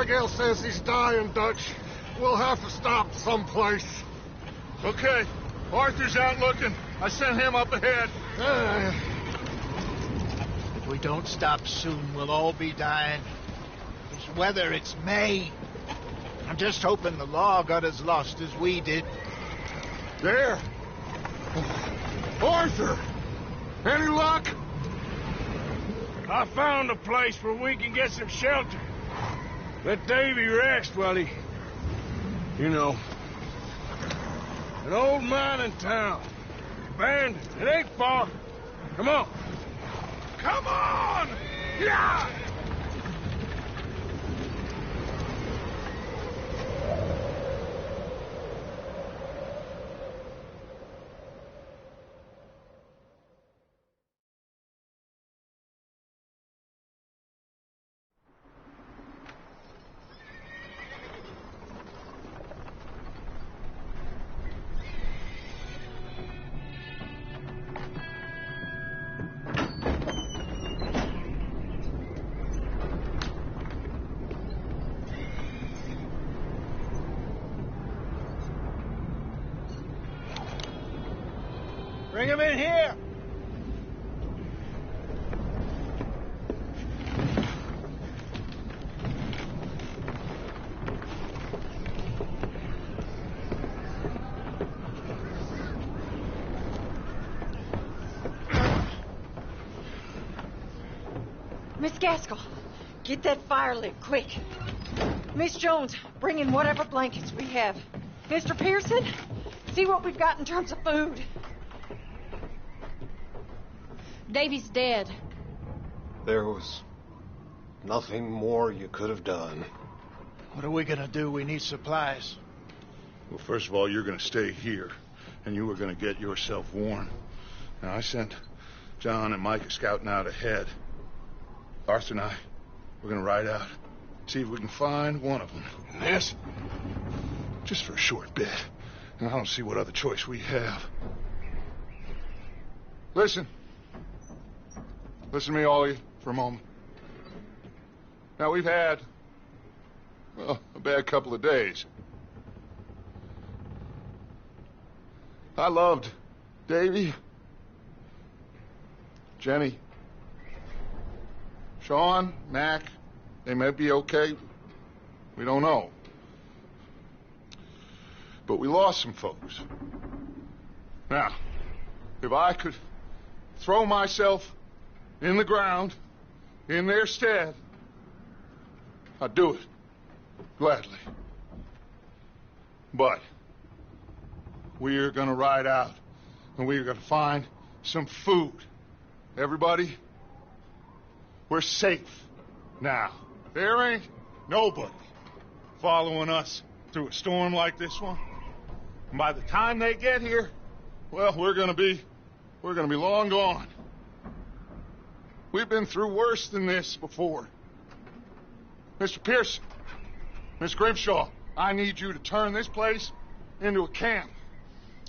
Abigail says he's dying, Dutch. We'll have to stop someplace. Okay. Arthur's out looking. I sent him up ahead. If we don't stop soon, we'll all be dying. This weather, it's May. I'm just hoping the law got as lost as we did. There. Arthur! Any luck? I found a place where we can get some shelter. Let Davy rest while he... You know... An old mining town. Abandoned. It ain't far. Come on. Come on! Yeah! Bring him in here! Miss Gaskell, get that fire lit, quick. Miss Jones, bring in whatever blankets we have. Mr. Pearson, see what we've got in terms of food. Davy's dead. There was nothing more you could have done. What are we gonna do? We need supplies. Well, first of all, you're going to stay here, and you are going to get yourself warm. Now, I sent John and Micah scouting out ahead. Arthur and I, we're going to ride out, see if we can find one of them. Yes? Just for a short bit. And I don't see what other choice we have. Listen. Listen to me, all of you, for a moment. Now, we've had, well, a bad couple of days. I loved Davy, Jenny, Sean, Mac. They may be okay. We don't know. But we lost some folks. Now, if I could throw myself in the ground in their stead, I'd do it gladly. But we're going to ride out, and we're going to find some food. Everybody, we're safe now. There ain't nobody following us through a storm like this one. And by the time they get here, well, we're going to be long gone. We've been through worse than this before. Mr. Pearson, Miss Grimshaw, I need you to turn this place into a camp.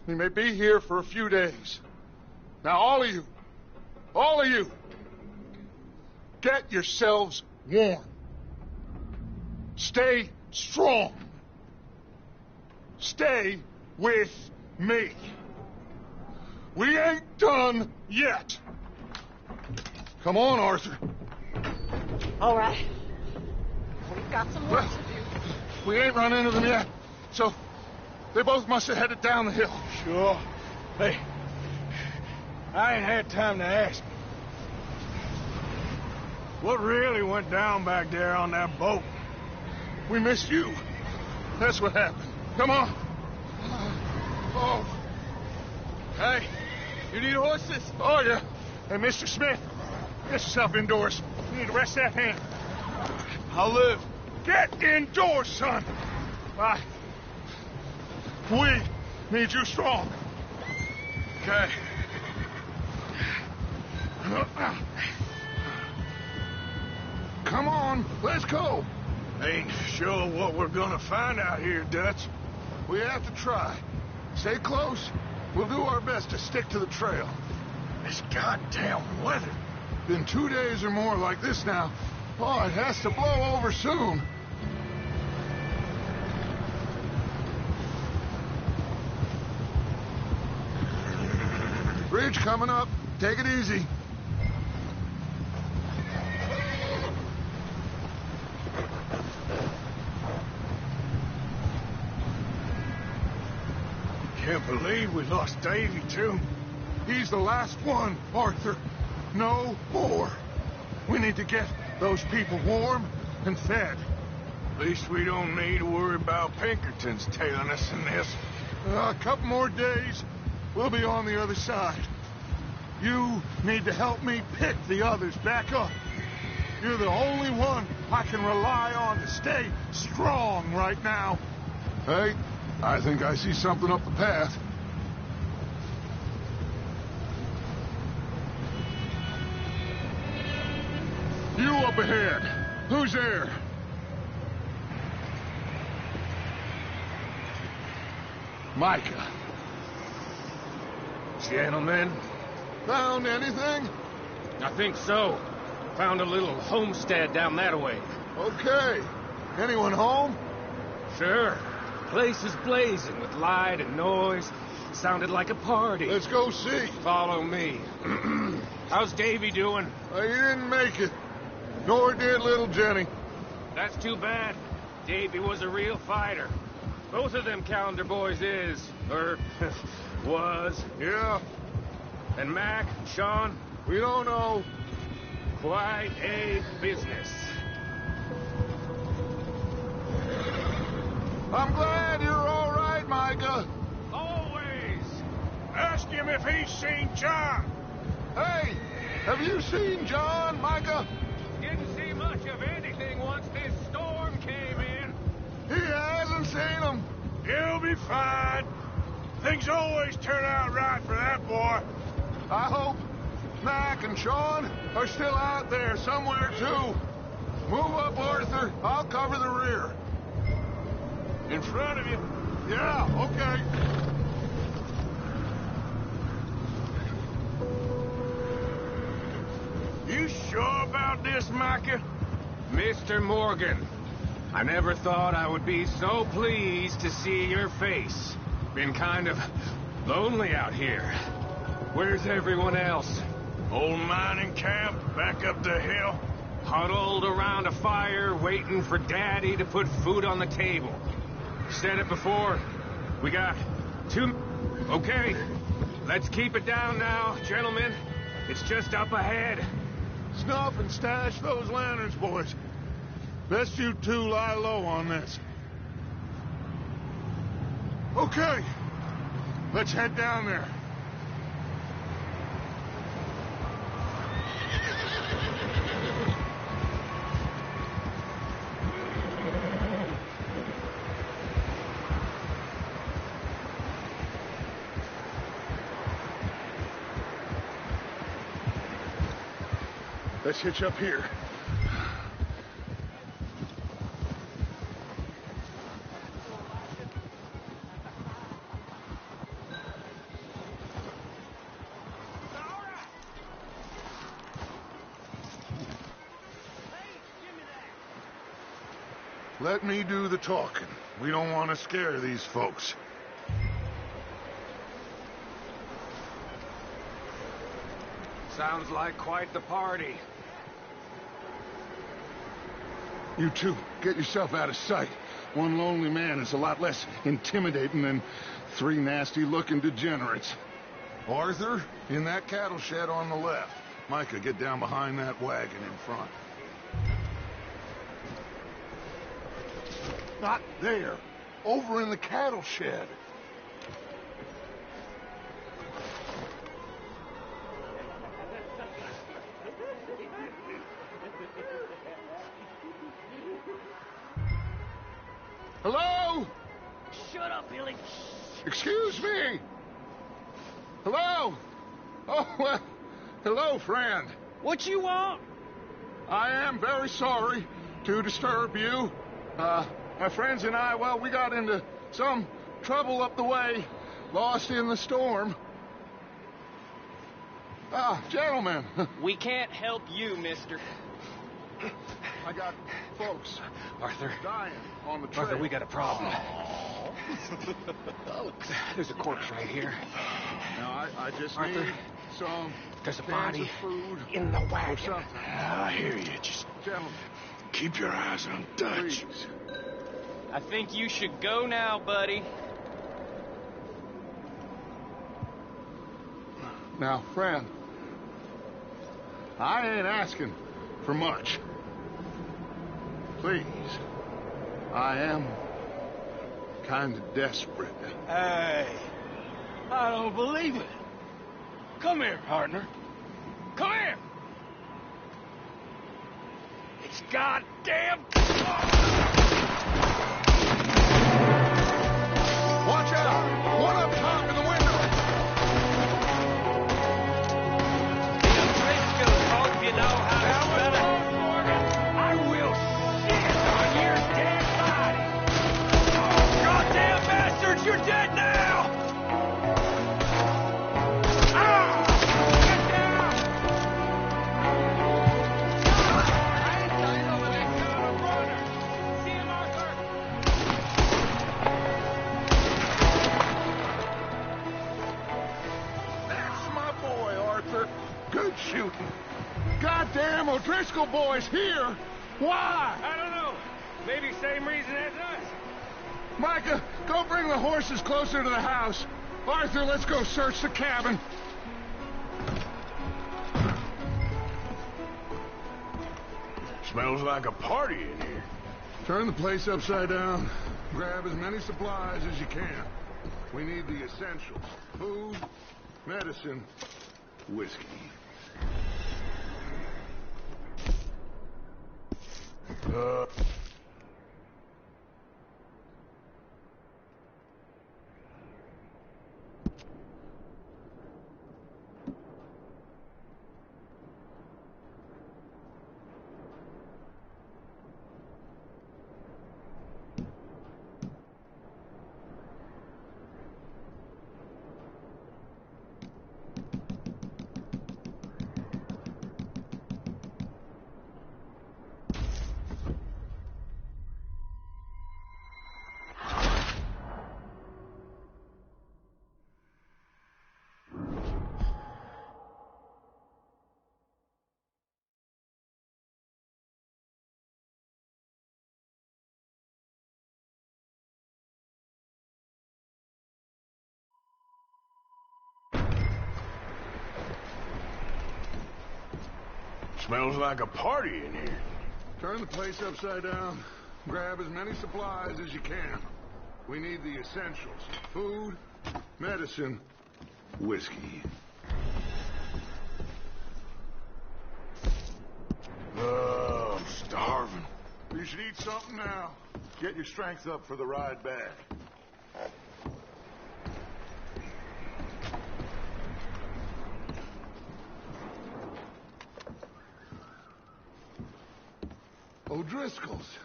We may be here for a few days. Now, all of you, get yourselves warm. Stay strong. Stay with me. We ain't done yet. Come on, Arthur. All right. We've got some work to do. We ain't run into them yet, so they both must have headed down the hill. Sure. Hey, I ain't had time to ask. What really went down back there on that boat? We missed you. That's what happened. Come on. Oh. Hey, you need horses? Oh, yeah. Hey, Mr. Smith, get yourself indoors. You need to rest that hand. I'll live. Get indoors, son. We need you strong. Okay. Come on, let's go. Ain't sure what we're gonna find out here, Dutch. We have to try. Stay close. We'll do our best to stick to the trail. This goddamn weather. Been 2 days or more like this now. Oh, it has to blow over soon. Bridge coming up. Take it easy. Can't believe we lost Davy, too. He's the last one, Arthur. No more. We need to get those people warm and fed. At least we don't need to worry about Pinkertons tailing us in this. A couple more days, we'll be on the other side. You need to help me pick the others back up. You're the only one I can rely on to stay strong right now. Hey, I think I see something up the path. You up ahead. Who's there? Micah. Gentlemen, Found anything? I think so. Found a little homestead down that way. Okay. Anyone home? Sure. Place is blazing with light and noise. Sounded like a party. Let's go see. Follow me. How's Davy doing? He didn't make it. Nor did little Jenny. That's too bad. Davy was a real fighter. Both of them calendar boys is, or was. Yeah, And Mac, Sean, we don't know. quite a business. I'm glad you're all right, Micah. Always. Ask him if he's seen John. Hey, have you seen John, Micah? Didn't see much of anything once this storm came in. He hasn't seen him. He'll be fine. Things always turn out right for that boy. I hope Mac and Sean are still out there somewhere, too. Move up, Arthur. I'll cover the rear. In front of you. Yeah, okay. You sure about this, Micah? Mr. Morgan, I never thought I would be so pleased to see your face. Been kind of lonely out here. Where's everyone else? Old mining camp back up the hill. Huddled around a fire, waiting for Daddy to put food on the table. Said it before. We got 2... Okay, let's keep it down now, gentlemen. It's just up ahead. Snuff and stash those lanterns, boys. Best you two lie low on this. Okay, let's head down there. Let's hitch up here. Let me do the talking. We don't want to scare these folks. Sounds like quite the party. You two, get yourself out of sight. One lonely man is a lot less intimidating than 3 nasty-looking degenerates. Arthur, in that cattle shed on the left. Micah, get down behind that wagon in front. Not there. Over in the cattle shed. Hello? Shut up, Billy. Excuse me. Hello? Oh, well, hello, friend. What you want? I am very sorry to disturb you. My friends and I, well, we got into some trouble up the way, lost in the storm. Gentlemen. We can't help you, mister. I got folks Arthur. dying on the trail. Arthur, we got a problem. Look, there's a corpse right here. Now, I just Arthur, need some There's a cans body of food in the or wagon. something. I hear you. Just Gentlemen, keep your eyes on Dutch. please. I think you should go now, buddy. Now, friend, I ain't asking for much. Please, I am kind of desperate. Hey, I don't believe it. Come here, partner. Come here. It's goddamn. Watch out! One up top in the window! Frisco, hope you know how to spell it. I will shit on your dead body. Oh, goddamn bastards, you're dead now. Ah! Get down! I ain't dying over that son of a runner. See him, Arthur? That's my boy, Arthur. Good shooting. Goddamn O'Driscoll boys here! Why? I don't know. Maybe same reason as us. Micah, go bring the horses closer to the house. Arthur, let's go search the cabin. Smells like a party in here. Turn the place upside down. Grab as many supplies as you can. We need the essentials. Food, medicine, whiskey. Smells like a party in here. Turn the place upside down. Grab as many supplies as you can. We need the essentials. Food, medicine, whiskey. Oh, I'm starving. You should eat something now. Get your strength up for the ride back. O'Driscoll's.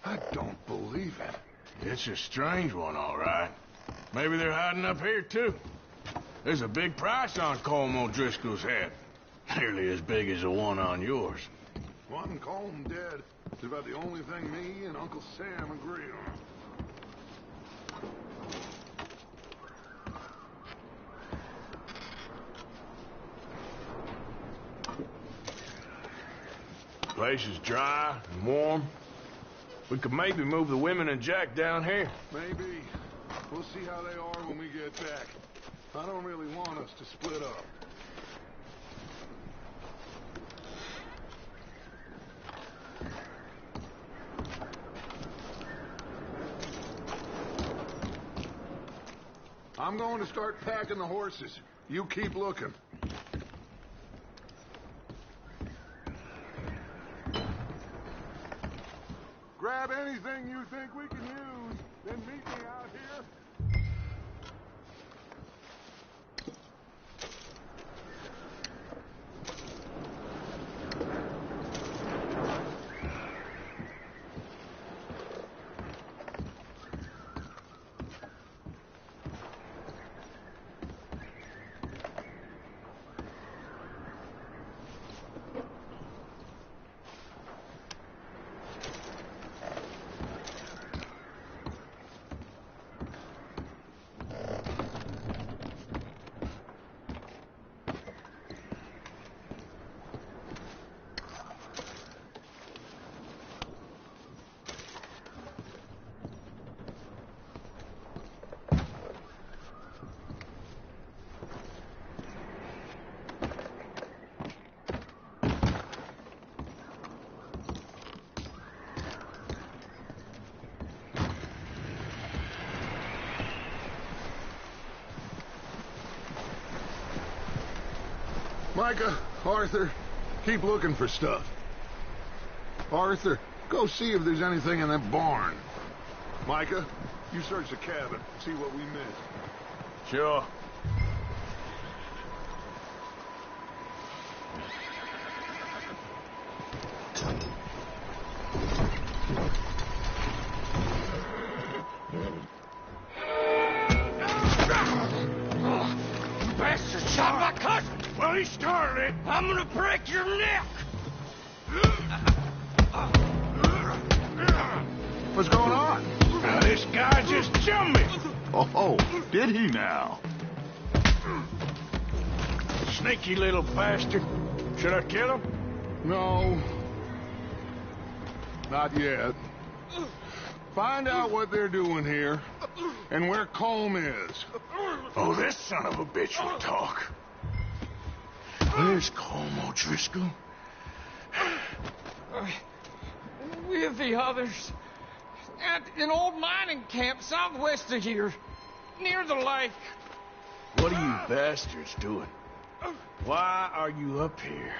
I don't believe it. It's a strange one, all right. Maybe they're hiding up here, too. There's a big price on Colm O'Driscoll's head. Nearly as big as the one on yours. One Colm dead is about the only thing me and Uncle Sam agree on. Place is dry and warm. We could maybe move the women and Jack down here. Maybe. We'll see how they are when we get back. I don't really want us to split up. I'm going to start packing the horses. You keep looking. Grab anything you think we can use, then meet me out here. Micah, Arthur, keep looking for stuff. Arthur, go see if there's anything in that barn. Micah, you search the cabin, see what we missed. Sure. Bastard shot my cousin! Well, he started it. I'm gonna break your neck! What's going on? Now, this guy just jumped me. Oh, did he now? Sneaky little bastard. Should I kill him? No. Not yet. Find out what they're doing here and where Colm is. Oh, this son of a bitch will talk. Where's Colm O'Driscoll? With the others. At an old mining camp southwest of here. Near the lake. What are you bastards doing? Why are you up here?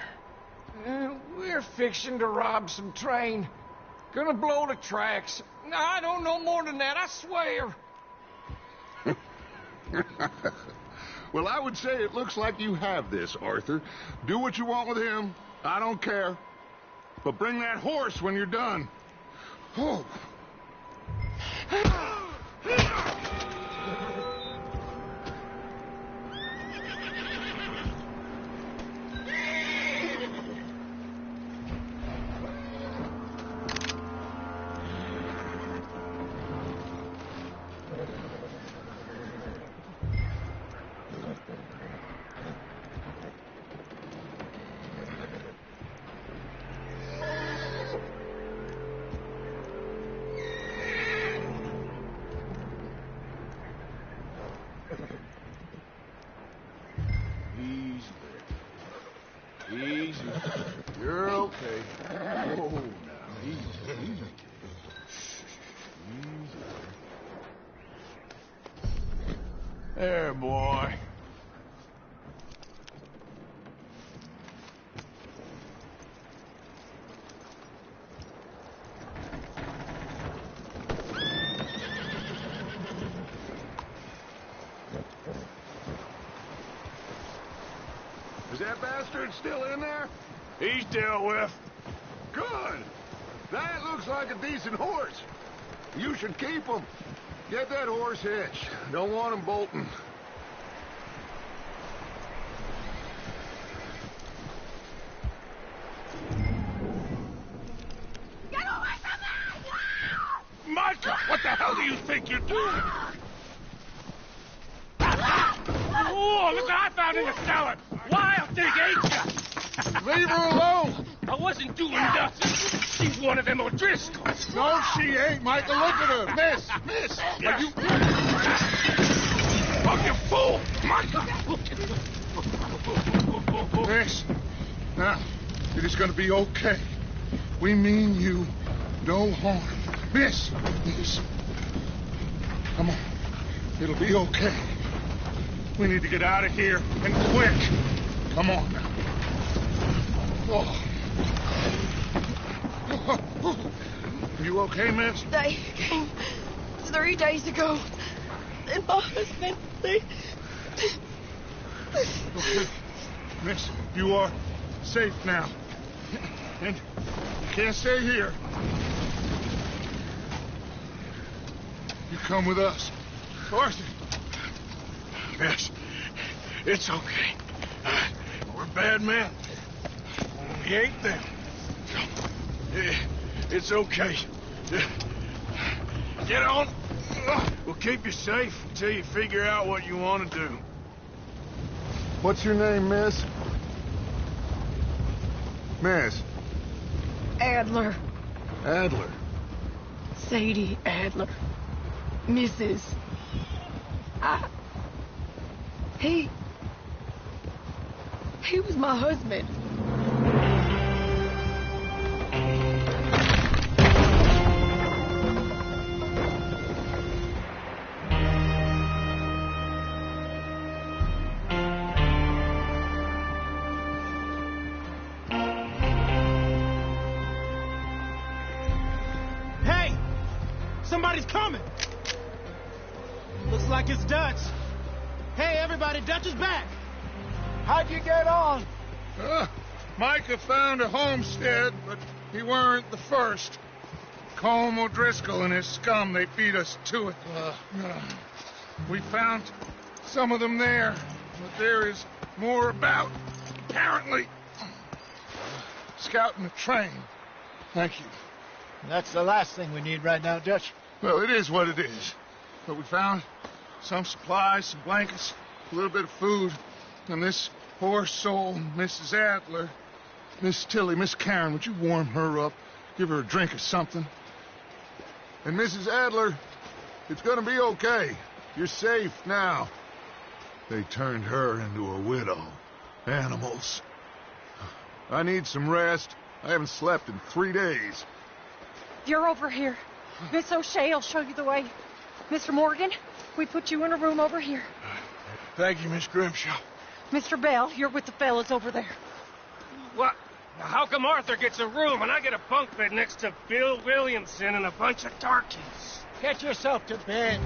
We're fixing to rob some train. Gonna blow the tracks. I don't know more than that, I swear. Well, I would say it looks like you have this, Arthur. Do what you want with him. I don't care. But bring that horse when you're done. Oh. Easy. You're okay. Oh, now, easy. There, boy. Is that bastard still in there? He's dealt with. Good. That looks like a decent horse. You should keep him. Get that horse hitched. Don't want him bolting. Get away from me! Micah, what the hell do you think you're doing? Oh, look what I found in the cellar! Wild thing, ain't ya? Leave her alone. I wasn't doing nothing. She's one of them O'Driscolls. No, she ain't, Michael. Look at her. Miss. Yeah. Are you... Oh, you fool! Micah! Miss. Now, it is going to be okay. We mean you no harm. Miss. Come on. It'll be okay. We need to get out of here, and quick. Come on now. Oh. You okay, miss? They came 3 days ago. And my husband, they... Okay. Miss, you are safe now. And you can't stay here. You come with us. Arthur. Yes, it's okay. We're bad men. We ain't them. It's okay. Get on. We'll keep you safe until you figure out what you want to do. What's your name, miss? Miss. Adler. Adler. Sadie Adler. Mrs. He was my husband. coming! Looks like it's Dutch. Hey, everybody, Dutch is back! How'd you get on? Micah found a homestead, but he weren't the first. Colm O'Driscoll and his scum, they beat us to it. We found some of them there, but there is more about, apparently. Scouting the train. Thank you. That's the last thing we need right now, Dutch. Well, it is what it is. But we found some supplies, some blankets, a little bit of food, and this poor soul, Mrs. Adler, Miss Tilly, Miss Karen, would you warm her up? Give her a drink or something? And Mrs. Adler, it's gonna be okay. You're safe now. They turned her into a widow. Animals. I need some rest. I haven't slept in 3 days. You're over here. Miss O'Shea will show you the way. Mr. Morgan, we put you in a room over here. Thank you, Miss Grimshaw. Mr. Bell, you're with the fellas over there. What? How come Arthur gets a room and I get a bunk bed next to Bill Williamson and a bunch of darkies? Get yourself to bed.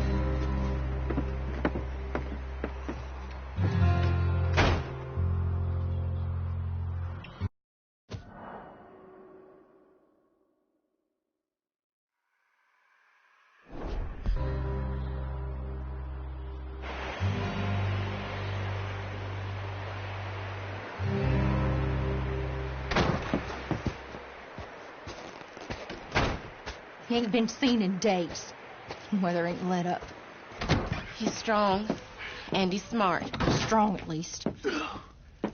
He ain't been seen in days. Weather ain't let up. He's strong, and he's smart. Strong, at least.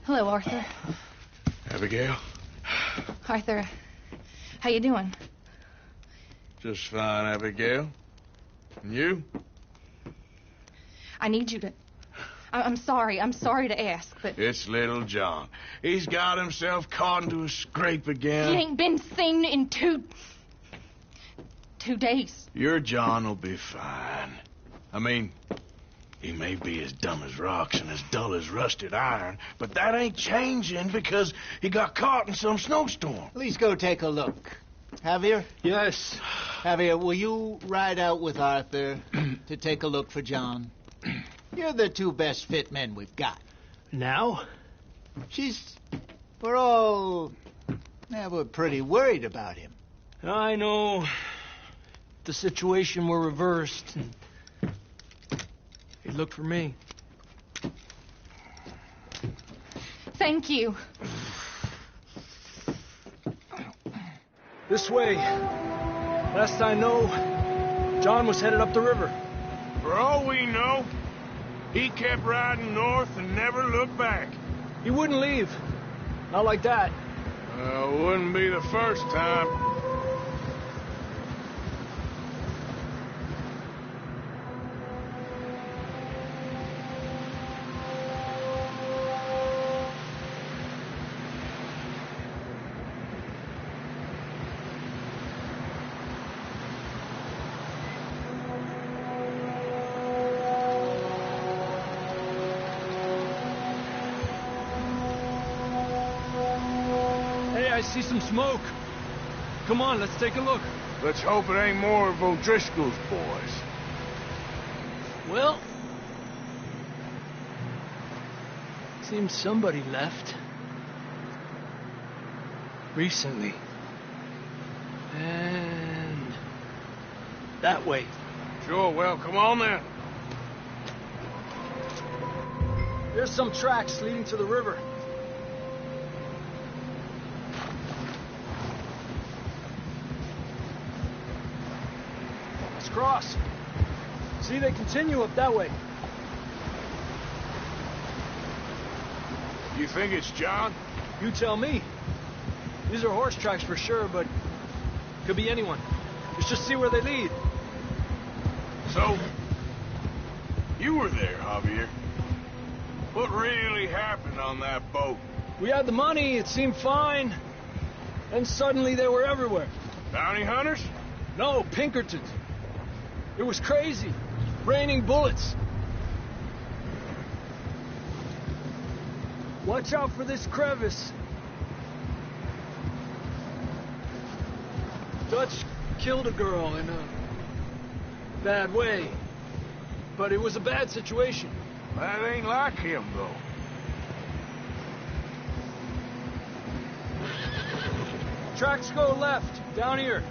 Hello, Arthur. Abigail? Arthur, how you doing? Just fine, Abigail. And you? I need you to... I'm sorry to ask, but... It's little John. He's got himself caught into a scrape again. He ain't been seen in 2 days. Your John will be fine. I mean, he may be as dumb as rocks and as dull as rusted iron, but that ain't changing because he got caught in some snowstorm. Please go take a look. Javier? Yes. Javier, will you ride out with Arthur to take a look for John? You're the 2 best fit men we've got. Now? We're pretty worried about him. I know. The situation were reversed. He looked for me. Thank you. This way. Last I know, John was headed up the river. For all we know, he kept riding north and never looked back. He wouldn't leave. Not like that. Wouldn't be the first time. I see some smoke. Come on, let's take a look. Let's hope it ain't more of O'Driscoll's boys. Well, seems somebody left. Recently. And that way. Sure, well, come on then. There's some tracks leading to the river. Let's cross. See, they continue up that way. You think it's John? You tell me. These are horse tracks for sure, but could be anyone. Let's just see where they lead. So, you were there, Javier. What really happened on that boat? We had the money, it seemed fine. Then suddenly they were everywhere. Bounty hunters? No, Pinkertons. It was crazy. Raining bullets. Watch out for this crevice. Dutch killed a girl and bad way. But it was a bad situation. That ain't like him, though. Tracks go left, down here.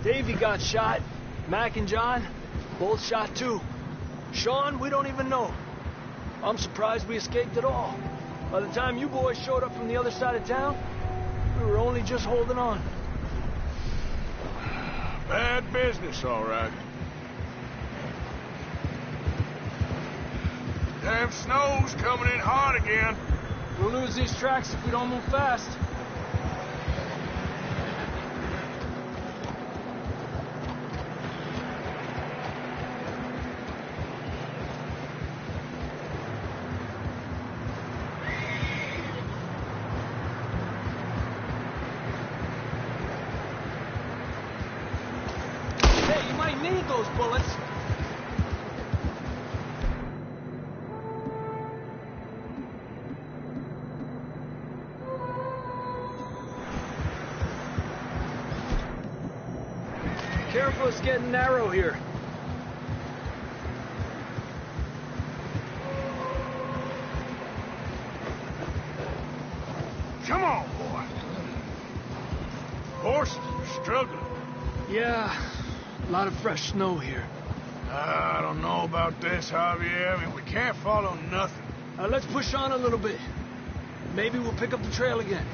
Davey got shot. Mac and John, both shot too. Sean, we don't even know. I'm surprised we escaped at all. By the time you boys showed up from the other side of town, we were only just holding on. Bad business, all right. Damn snow's coming in hard again. We'll lose these tracks if we don't move fast. Hey, you might need those bullets. Careful, it's getting narrow here. Come on, boy. Horses are struggling. Yeah, a lot of fresh snow here. I don't know about this, Javier. I mean, we can't follow nothing. Let's push on a little bit. Maybe we'll pick up the trail again.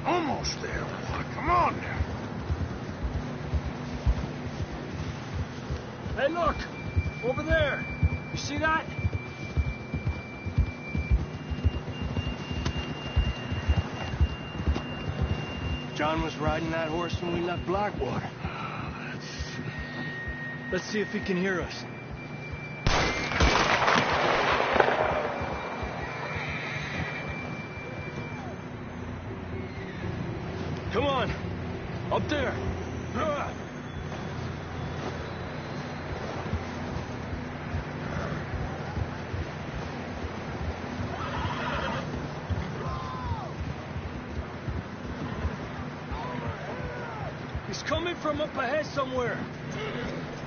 Almost there, boy. Come on now. Hey, look! Over there! You see that? John was riding that horse when we left Blackwater. Let's see if he can hear us. Come on! Up there! He's coming from up ahead somewhere.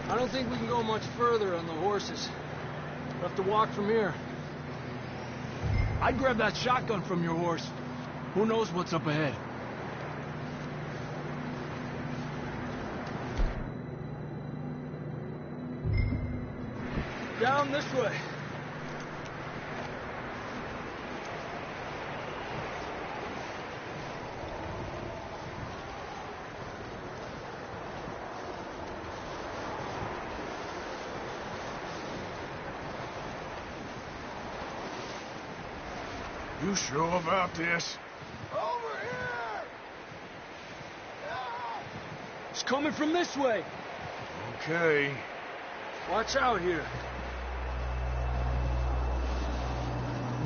I don't think we can go much further on the horses. We'll have to walk from here. I'd grab that shotgun from your horse. Who knows what's up ahead? Down this way. You sure about this? Over here! It's coming from this way. Okay. Watch out here.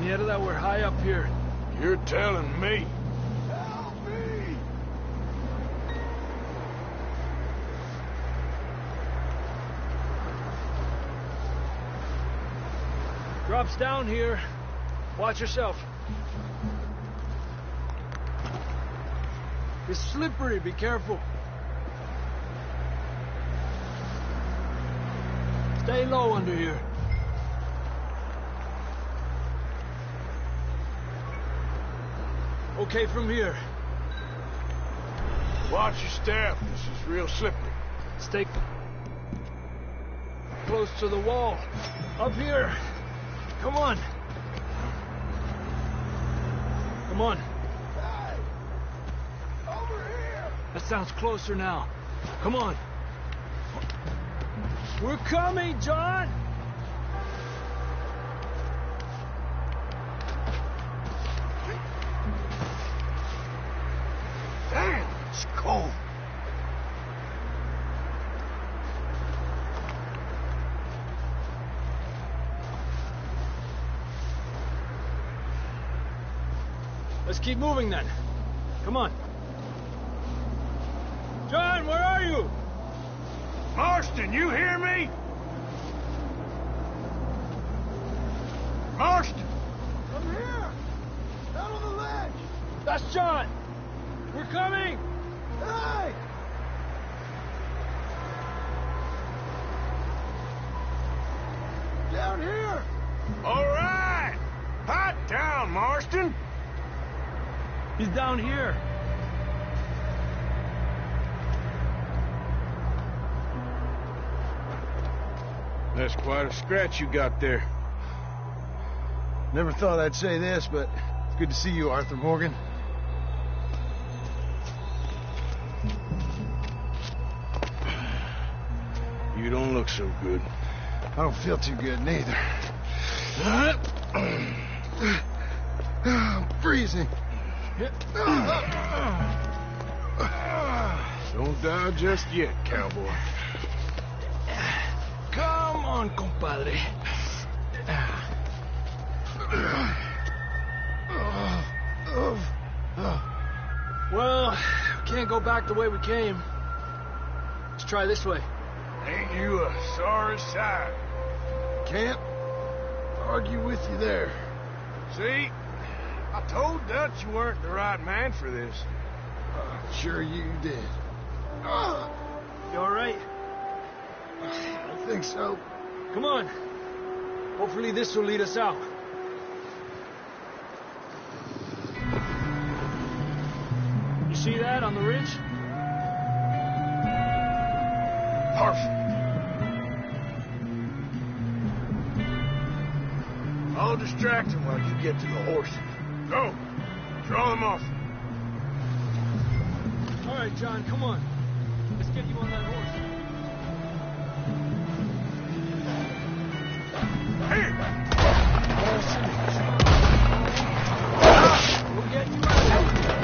Mierda, we're high up here. You're telling me. Help me! Drops down here. Watch yourself. It's slippery, be careful. Stay low under here. Okay from here. Watch your step. This is real slippery. Stay close to the wall. Up here. Come on. Come on. Hey! Over here! That sounds closer now. Come on. We're coming, John! Damn, it's cold. Let's keep moving then. Come on. John, where are you? Marston, you hear me? Marston! I'm Down on the ledge! That's John! We're coming! Hey! Down here! All right! Hot down, Marston! He's down here. That's quite a scratch you got there. Never thought I'd say this, but it's good to see you, Arthur Morgan. You don't look so good. I don't feel too good, neither. I'm freezing. Don't die just yet, cowboy. Come on, compadre. Well, we can't go back the way we came. Let's try this way. Ain't you a sorry sight? Can't argue with you there. See? I told Dutch you weren't the right man for this. Sure you did. You all right? I think so. Come on. Hopefully this will lead us out. You see that on the ridge? Perfect. I'll distract him while you get to the horses. Go. Draw them off. All right, John, come on. Let's get you on that horse. Here. We'll get you out of here.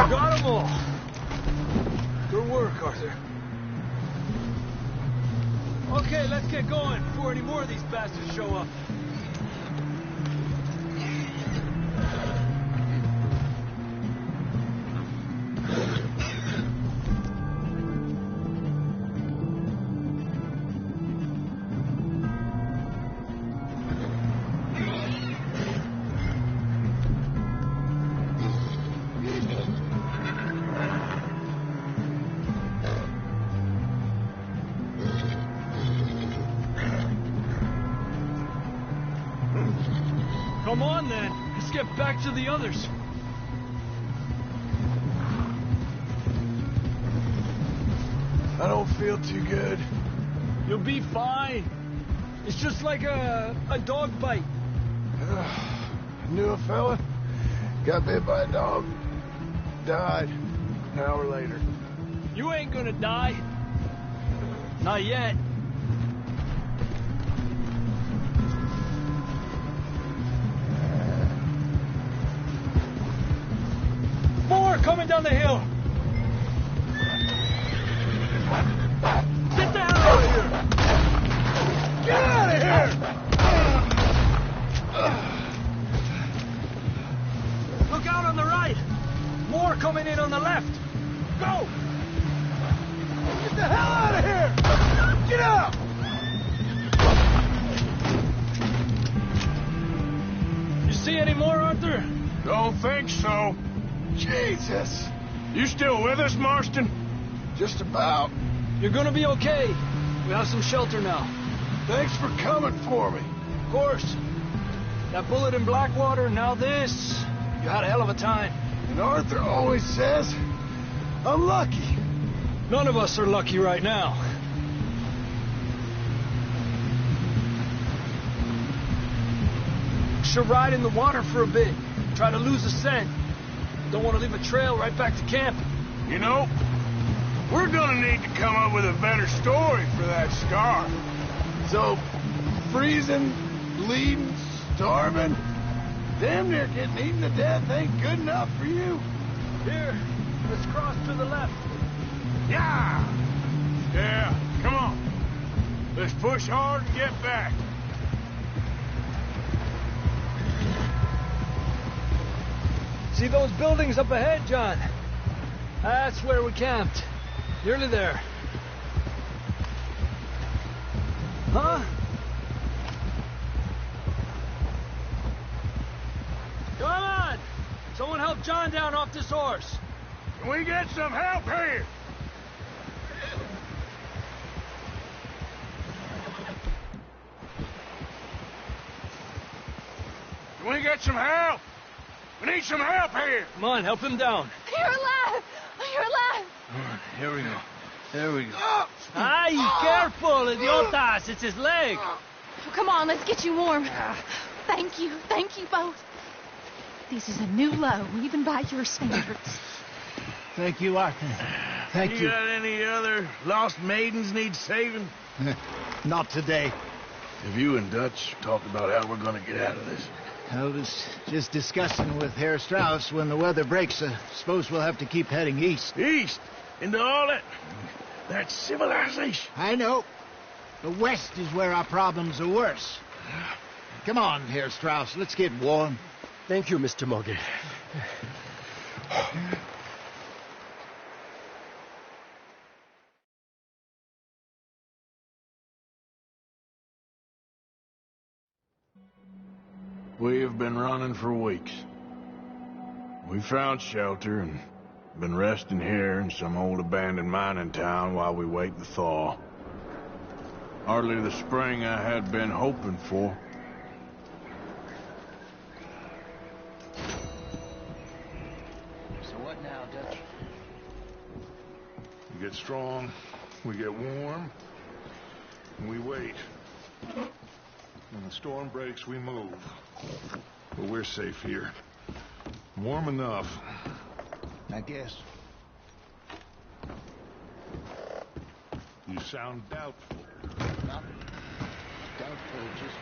Got them all. Good work, Arthur. Okay, let's get going before any more of these bastards show up. Come on, then. Let's get back to the others. I don't feel too good. You'll be fine. It's just like a dog bite. I knew a fella. Got bit by a dog. Died an hour later. You ain't gonna die. Not yet. More coming down the hill. Get the hell out of here! Get out of here! Look out on the right. More coming in on the left. Go! Get the hell out of here! Get out! You see any more, Arthur? Don't think so. Jesus! You still with us, Marston? Just about. You're gonna be okay. We have some shelter now. Thanks for coming for me. Of course. That bullet in Blackwater, now this. You had a hell of a time. And Arthur always says, I'm lucky. None of us are lucky right now. Should ride in the water for a bit. Try to lose the scent. Don't want to leave a trail right back to camp. You know, we're gonna need to come up with a better story for that scar. So, freezing, bleeding, starving, damn near getting eaten to death ain't good enough for you. Here, let's cross to the left. Yeah! Yeah, come on. Let's push hard and get back. See those buildings up ahead, John? That's where we camped. Nearly there. Huh? Come on! Someone help John down off this horse. Can we get some help here? Can we get some help? We need some help here. Come on, help him down. You're alive! You're alive! All right, here we go. There we go. Ay, careful, idiotas. It's his leg. Oh, come on, let's get you warm. Thank you both. This is a new low, even by your standards. Thank you, Arthur. Thank you. You got any other lost maidens need saving? Not today. Have you and Dutch talked about how we're gonna get out of this? I was just discussing with Herr Strauss when the weather breaks. Suppose we'll have to keep heading east. East? Into all that civilization? I know. The west is where our problems are worse. Come on, Herr Strauss. Let's get warm. Thank you, Mr. Morgan. We have been running for weeks. We found shelter and been resting here in some old abandoned mining town while we wait the thaw. Hardly the spring I had been hoping for. So what now, Dutch? We get strong, we get warm, and we wait. When the storm breaks, we move. But we're safe here. Warm enough. I guess. You sound doubtful. Not doubtful, just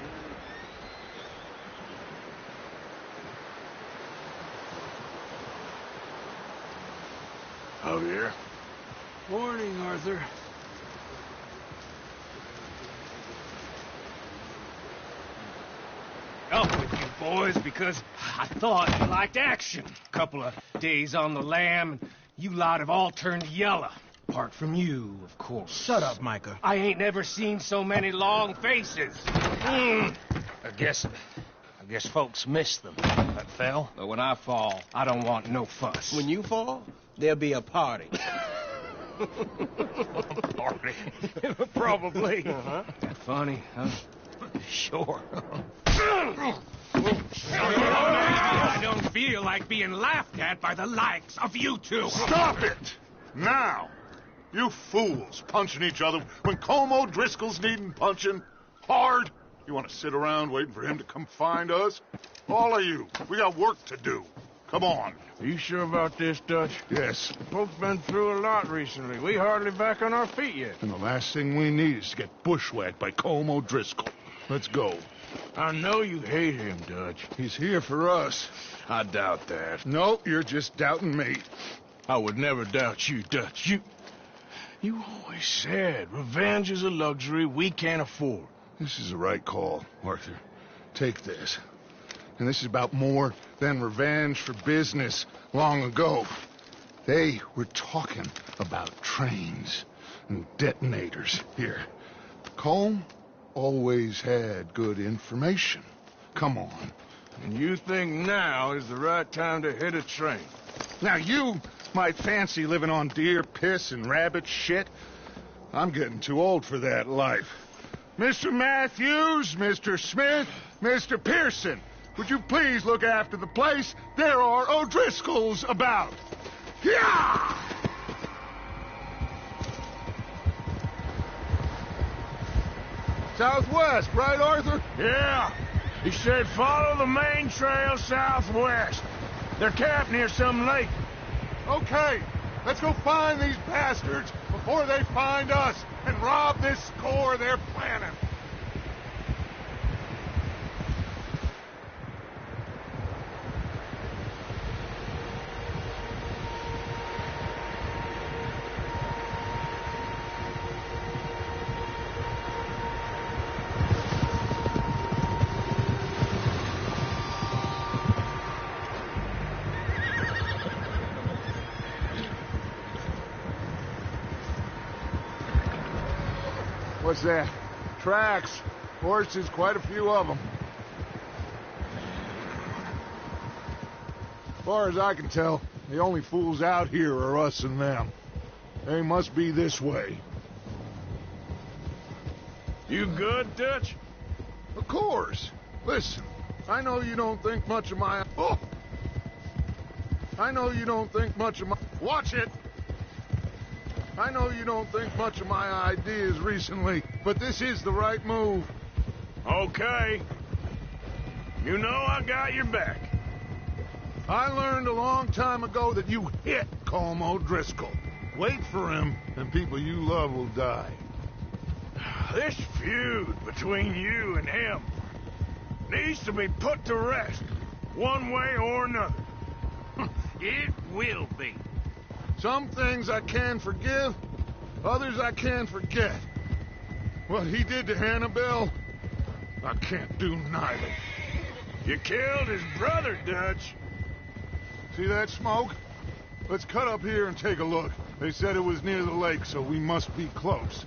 worried. Javier? Morning, Arthur. Up with you boys because I thought you liked action. Couple of days on the lam, and you lot have all turned yellow. Apart from you, of course. Shut up, Micah. I ain't never seen so many long faces. I guess folks miss them. That fell. But when I fall, I don't want no fuss. When you fall, there'll be a party. Party? Probably. That funny, huh? Sure. I don't feel like being laughed at by the likes of you two. Stop it! Now! You fools punching each other when Como Driscoll's needing punching. Hard! You want to sit around waiting for him to come find us? All of you, we got work to do. Come on. Are you sure about this, Dutch? Yes. Folks been through a lot recently. We hardly back on our feet yet. And the last thing we need is to get bushwhacked by Como Driscoll. Let's go. I know you hate him, Dutch. He's here for us. I doubt that. No, you're just doubting me. I would never doubt you, Dutch. You always said revenge is a luxury we can't afford. This is the right call, Arthur. Take this. And this is about more than revenge for business long ago. They were talking about trains and detonators here. Colm always had good information. Come on. And you think now is the right time to hit a train? Now you might fancy living on deer piss and rabbit shit. I'm getting too old for that life. Mr. Matthews, Mr. Smith, Mr. Pearson, would you please look after the place? There are O'Driscolls about. Yeah! Southwest, right, Arthur? Yeah. He said follow the main trail southwest. They're camped near some lake. Okay, let's go find these bastards before they find us and rob this score they're planning. What's that? Tracks. Horses, quite a few of them. As far as I can tell, the only fools out here are us and them. They must be this way. You good, Dutch? Of course. Listen, I know you don't think much of my... Oh! I know you don't think much of my... Watch it! I know you don't think much of my ideas recently, but this is the right move. Okay. You know I got your back. I learned a long time ago that you hit Colm O'Driscoll. Wait for him, and people you love will die. This feud between you and him needs to be put to rest, one way or another. It will be. Some things I can forgive, others I can forget. What he did to Annabelle, I can't do neither. You killed his brother, Dutch. See that smoke? Let's cut up here and take a look. They said it was near the lake, so we must be close.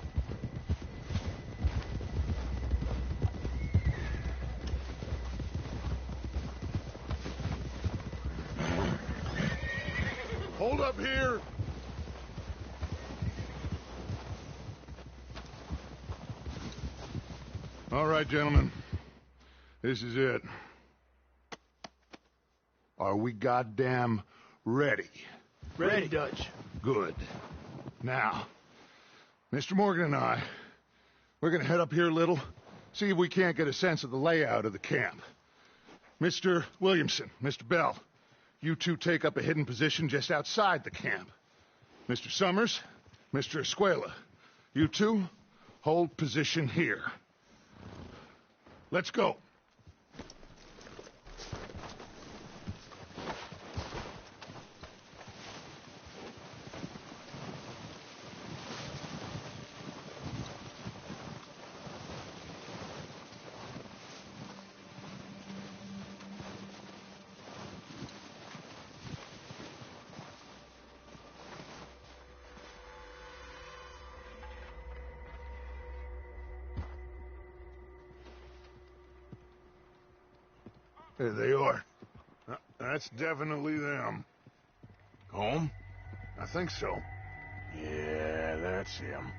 Hold up here. All right, gentlemen. This is it. Are we goddamn ready? Ready, Dutch. Good. Now, Mr. Morgan and I, we're gonna head up here a little, see if we can't get a sense of the layout of the camp. Mr. Williamson, Mr. Bell, you two take up a hidden position just outside the camp. Mr. Summers, Mr. Escuela, you two hold position here. Let's go. There they are. That's definitely them. Home? I think so. Yeah, that's him.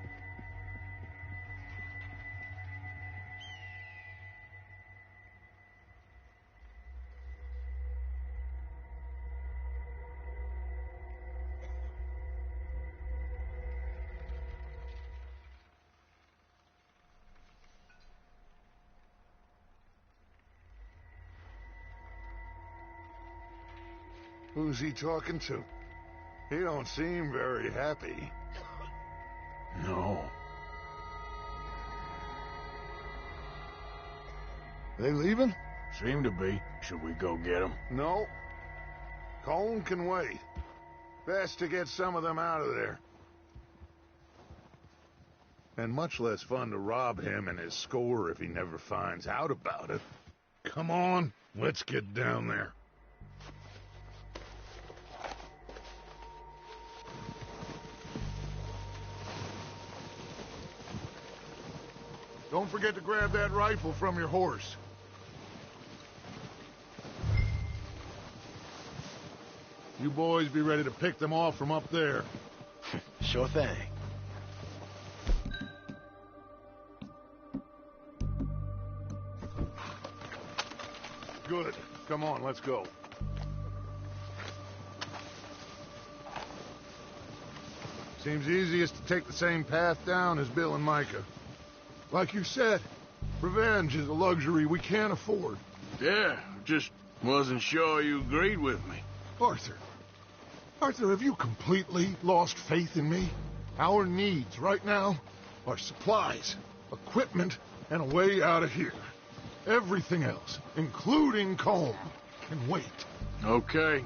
Who's he talking to? He don't seem very happy. No. They leaving? Seem to be. Should we go get them? No. Colm can wait. Best to get some of them out of there. And much less fun to rob him and his score if he never finds out about it. Come on, let's get down there. Don't forget to grab that rifle from your horse. You boys be ready to pick them off from up there. Sure thing. Good. Come on, let's go. Seems easiest to take the same path down as Bill and Micah. Like you said, revenge is a luxury we can't afford. Yeah, just wasn't sure you agreed with me. Arthur, have you completely lost faith in me? Our needs right now are supplies, equipment, and a way out of here. Everything else, including Colm, can wait. Okay.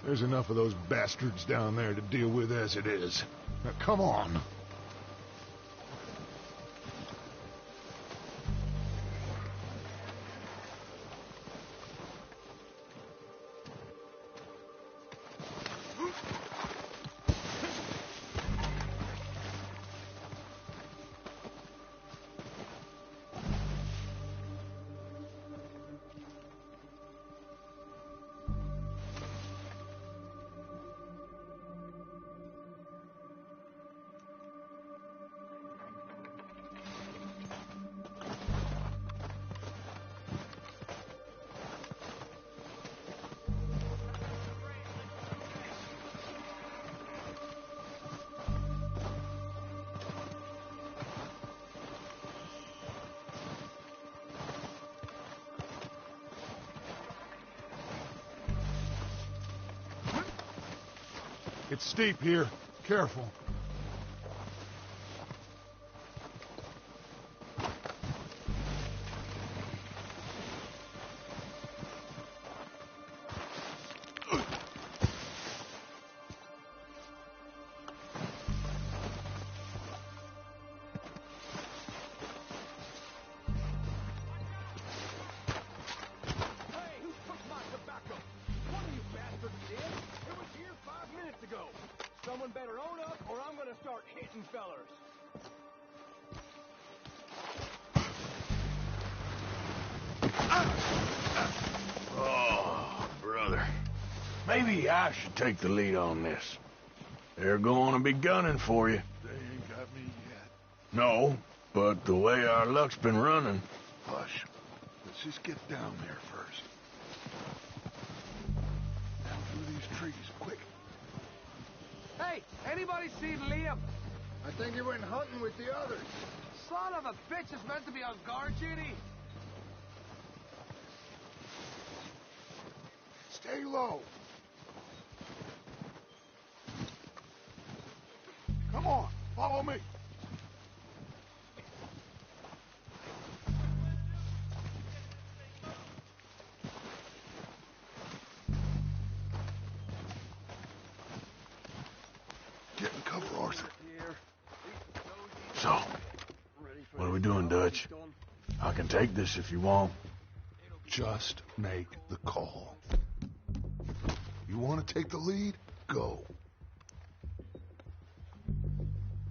There's enough of those bastards down there to deal with as it is. Now, come on. It's steep here. Careful. Someone better own up, or I'm gonna start hitting fellers. Oh, brother. Maybe I should take the lead on this. They're going to be gunning for you. They ain't got me yet. No, but the way our luck's been running... Hush. Let's just get down there first. Down through these trees, quick. Hey, anybody seen Liam? I think he went hunting with the others. Son of a bitch is meant to be on guard duty. Stay low. Come on, follow me. Get in cover, Arthur. So, what are we doing, Dutch? I can take this if you want. Just make the call. You want to take the lead? Go.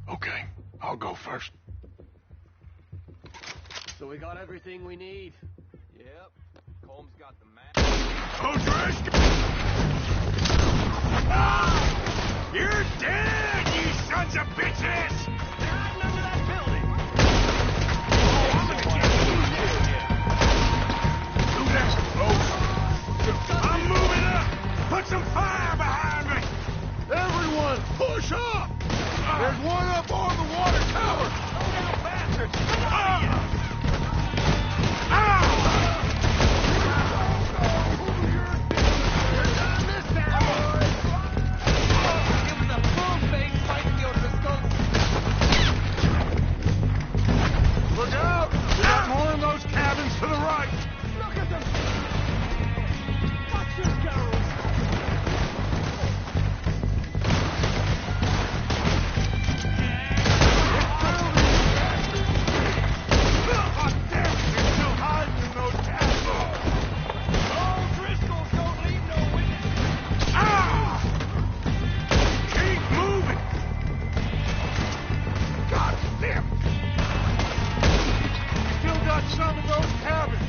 Okay, I'll go first. So we got everything we need. Yep. Combs got the map. Oh, Drisk! Ah! You're dead, you sons of bitches! I remember that building. Do that, folks. I'm moving up! Put some fire behind me! Everyone, push up! There's one up on the water tower! Oh, little bastards! Look out! We got more in those cabins to the right! Look at them! Watch this, Carol! Some of those cabins.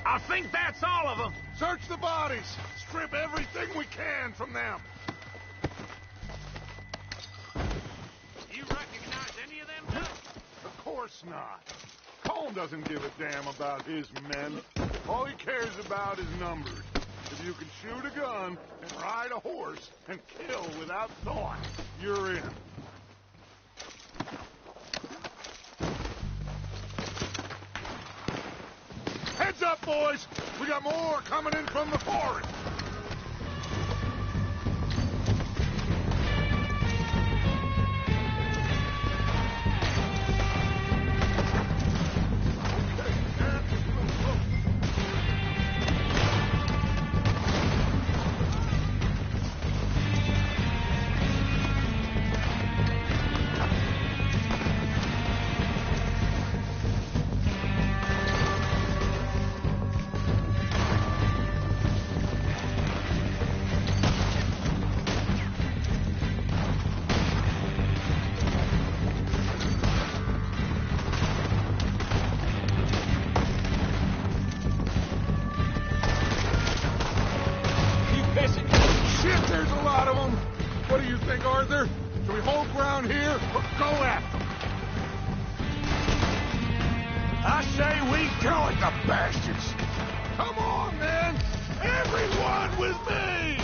I think that's all of them. Search the bodies. Strip everything we can from them. You recognize any of them, Dutch? Of course not. Colm doesn't give a damn about his men. All he cares about is numbers. If you can shoot a gun and ride a horse and kill without thought, you're in. Heads up, boys! We got more coming in from the forest! There's a lot of them. What do you think, Arthur? Should we hold ground here or go after them? I say we go at the bastards. Come on, men! Everyone with me!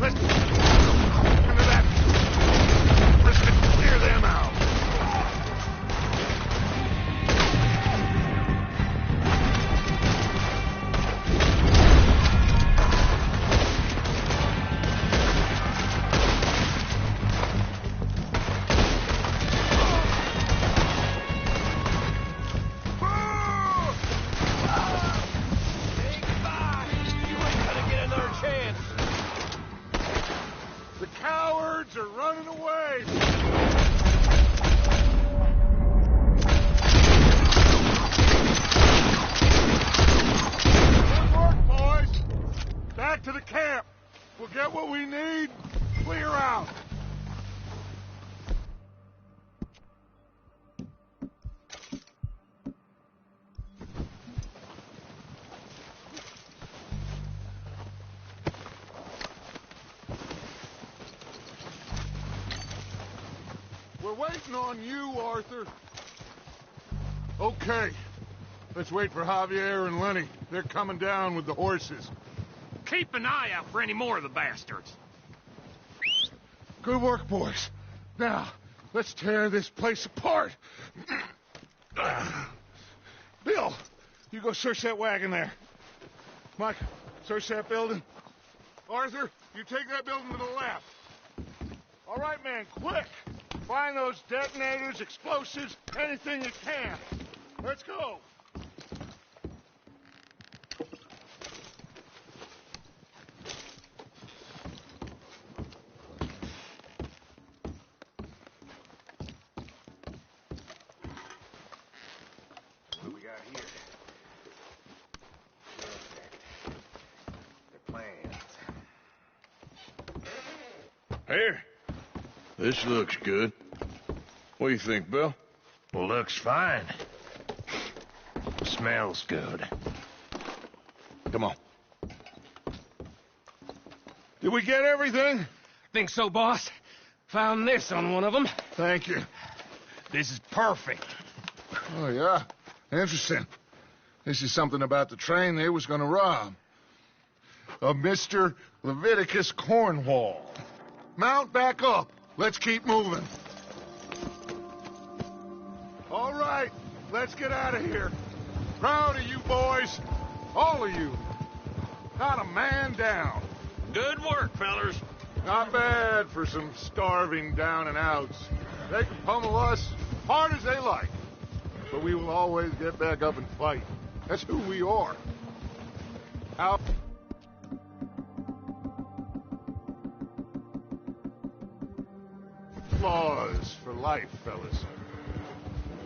Let's The cowards are running away! Good work, boys! Back to the camp! We'll get what we need, clear out! We're waiting on you, Arthur. Okay. Let's wait for Javier and Lenny. They're coming down with the horses. Keep an eye out for any more of the bastards. Good work, boys. Now, let's tear this place apart. Bill, you go search that wagon there. Mike, search that building. Arthur, you take that building to the left. All right, man, quick. Find those detonators, explosives, anything you can. Let's go. What we got here? The plans. Here. This looks good. What do you think, Bill? Looks fine. Smells good. Come on. Did we get everything? Think so, boss? Found this on one of them. Thank you. This is perfect. Oh, yeah? Interesting. This is something about the train they was gonna rob. Of Mr. Leviticus Cornwall. Mount back up. Let's keep moving. All right, let's get out of here. Proud of you boys. All of you. Not a man down. Good work, fellers. Not bad for some starving down and outs. They can pummel us hard as they like. But we will always get back up and fight. That's who we are. Out. Laws for life, fellas.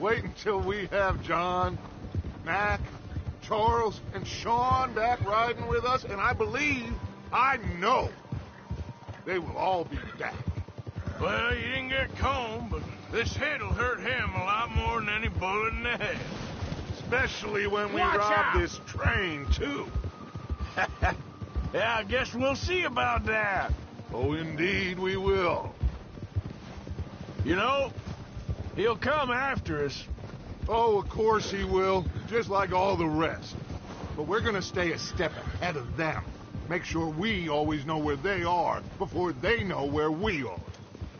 Wait until we have John, Mac, Charles, and Sean back riding with us, and I believe, I know, they will all be back. Well, you didn't get Combe, but this hit'll hurt him a lot more than any bullet in the head. Especially when we Watch rob out. this train, too. Yeah, I guess we'll see about that. Oh, indeed we will. You know, he'll come after us. Oh, of course he will, just like all the rest. But we're gonna stay a step ahead of them. Make sure we always know where they are before they know where we are.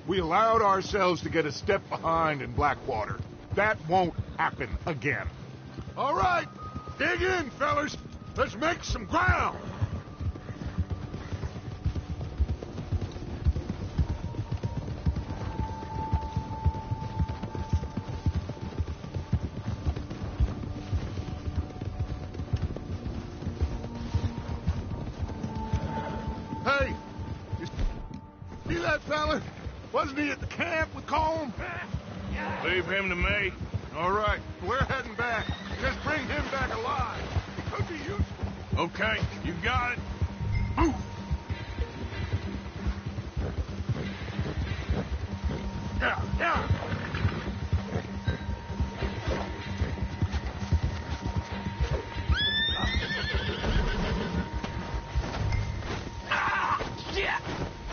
We allowed ourselves to get a step behind in Blackwater. That won't happen again. All right, dig in, fellas. Let's make some ground. Hey, you see that fella? Wasn't he at the camp with Combe? Leave him to me. All right, we're heading back. Just bring him back alive. He could be useful. Okay, you got it. Move. Yeah.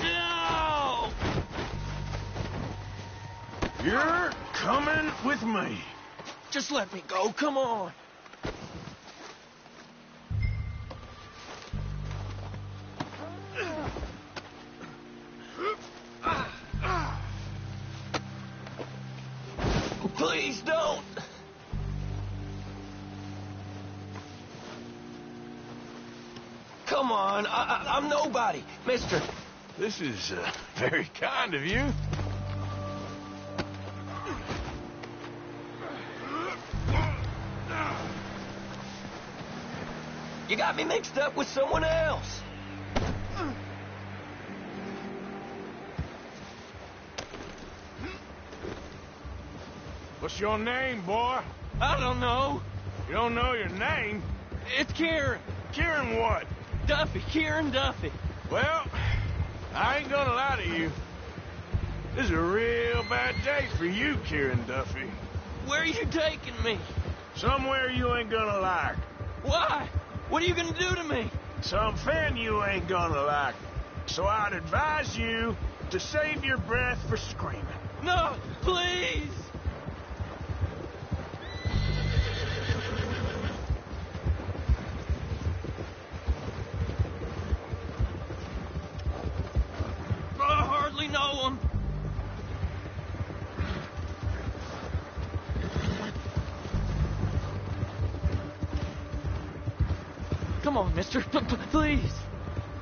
No! You're coming with me. Just let me go, come on. Please don't. Come on, I'm nobody, mister. This is very kind of you. You got me mixed up with someone else. What's your name, boy? I don't know. You don't know your name? It's Kieran. Kieran what? Duffy. Kieran Duffy. Well, I ain't gonna lie to you. This is a real bad day for you, Kieran Duffy. Where are you taking me? Somewhere you ain't gonna like. Why? What are you gonna do to me? Something you ain't gonna like. So I'd advise you to save your breath for screaming. No, please! I hardly know him. Come on, mister. Please.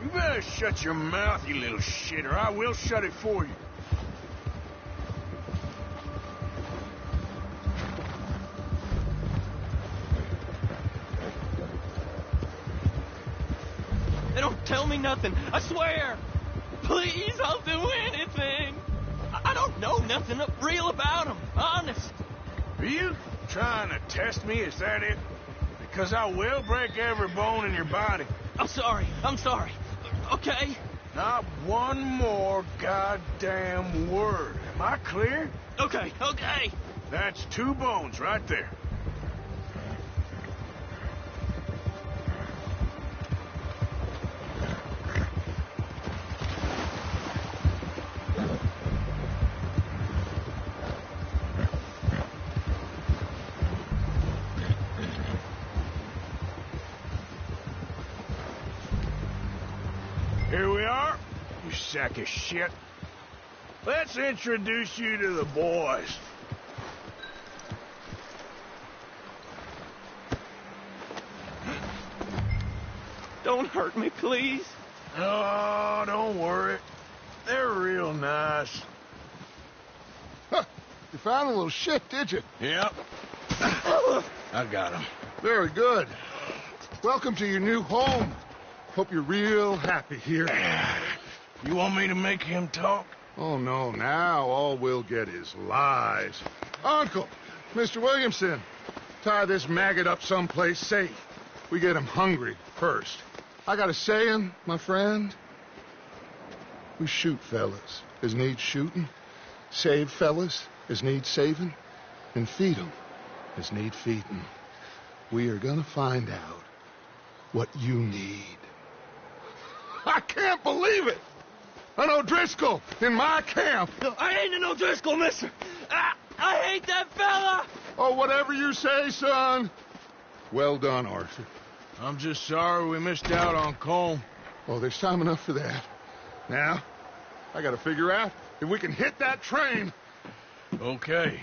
You better shut your mouth, you little shit, or I will shut it for you. They don't tell me nothing. I swear. Please, I'll do anything. I don't know nothing real about him. Honest. Are you trying to test me? Is that it? Because I will break every bone in your body. I'm sorry. Okay? Not one more goddamn word. Am I clear? Okay. That's 2 bones right there. Here we are, you sack of shit. Let's introduce you to the boys. Don't hurt me, please. Oh, don't worry. They're real nice. Huh. You found a little shit, did you? Yep. I got him. Very good. Welcome to your new home. Hope you're real happy here. You want me to make him talk? Oh, no. Now all we'll get is lies. Uncle, Mr. Williamson, tie this maggot up someplace safe. We get him hungry first. I got a saying, my friend. We shoot fellas as need shooting, save fellas as need saving, and feed 'em as need feeding. We are gonna find out what you need. I can't believe it! An O'Driscoll in my camp! I ain't an O'Driscoll, mister! I hate that fella! Oh, whatever you say, son. Well done, Arthur. I'm just sorry we missed out on Colm. Oh, there's time enough for that. Now, I gotta figure out if we can hit that train. Okay.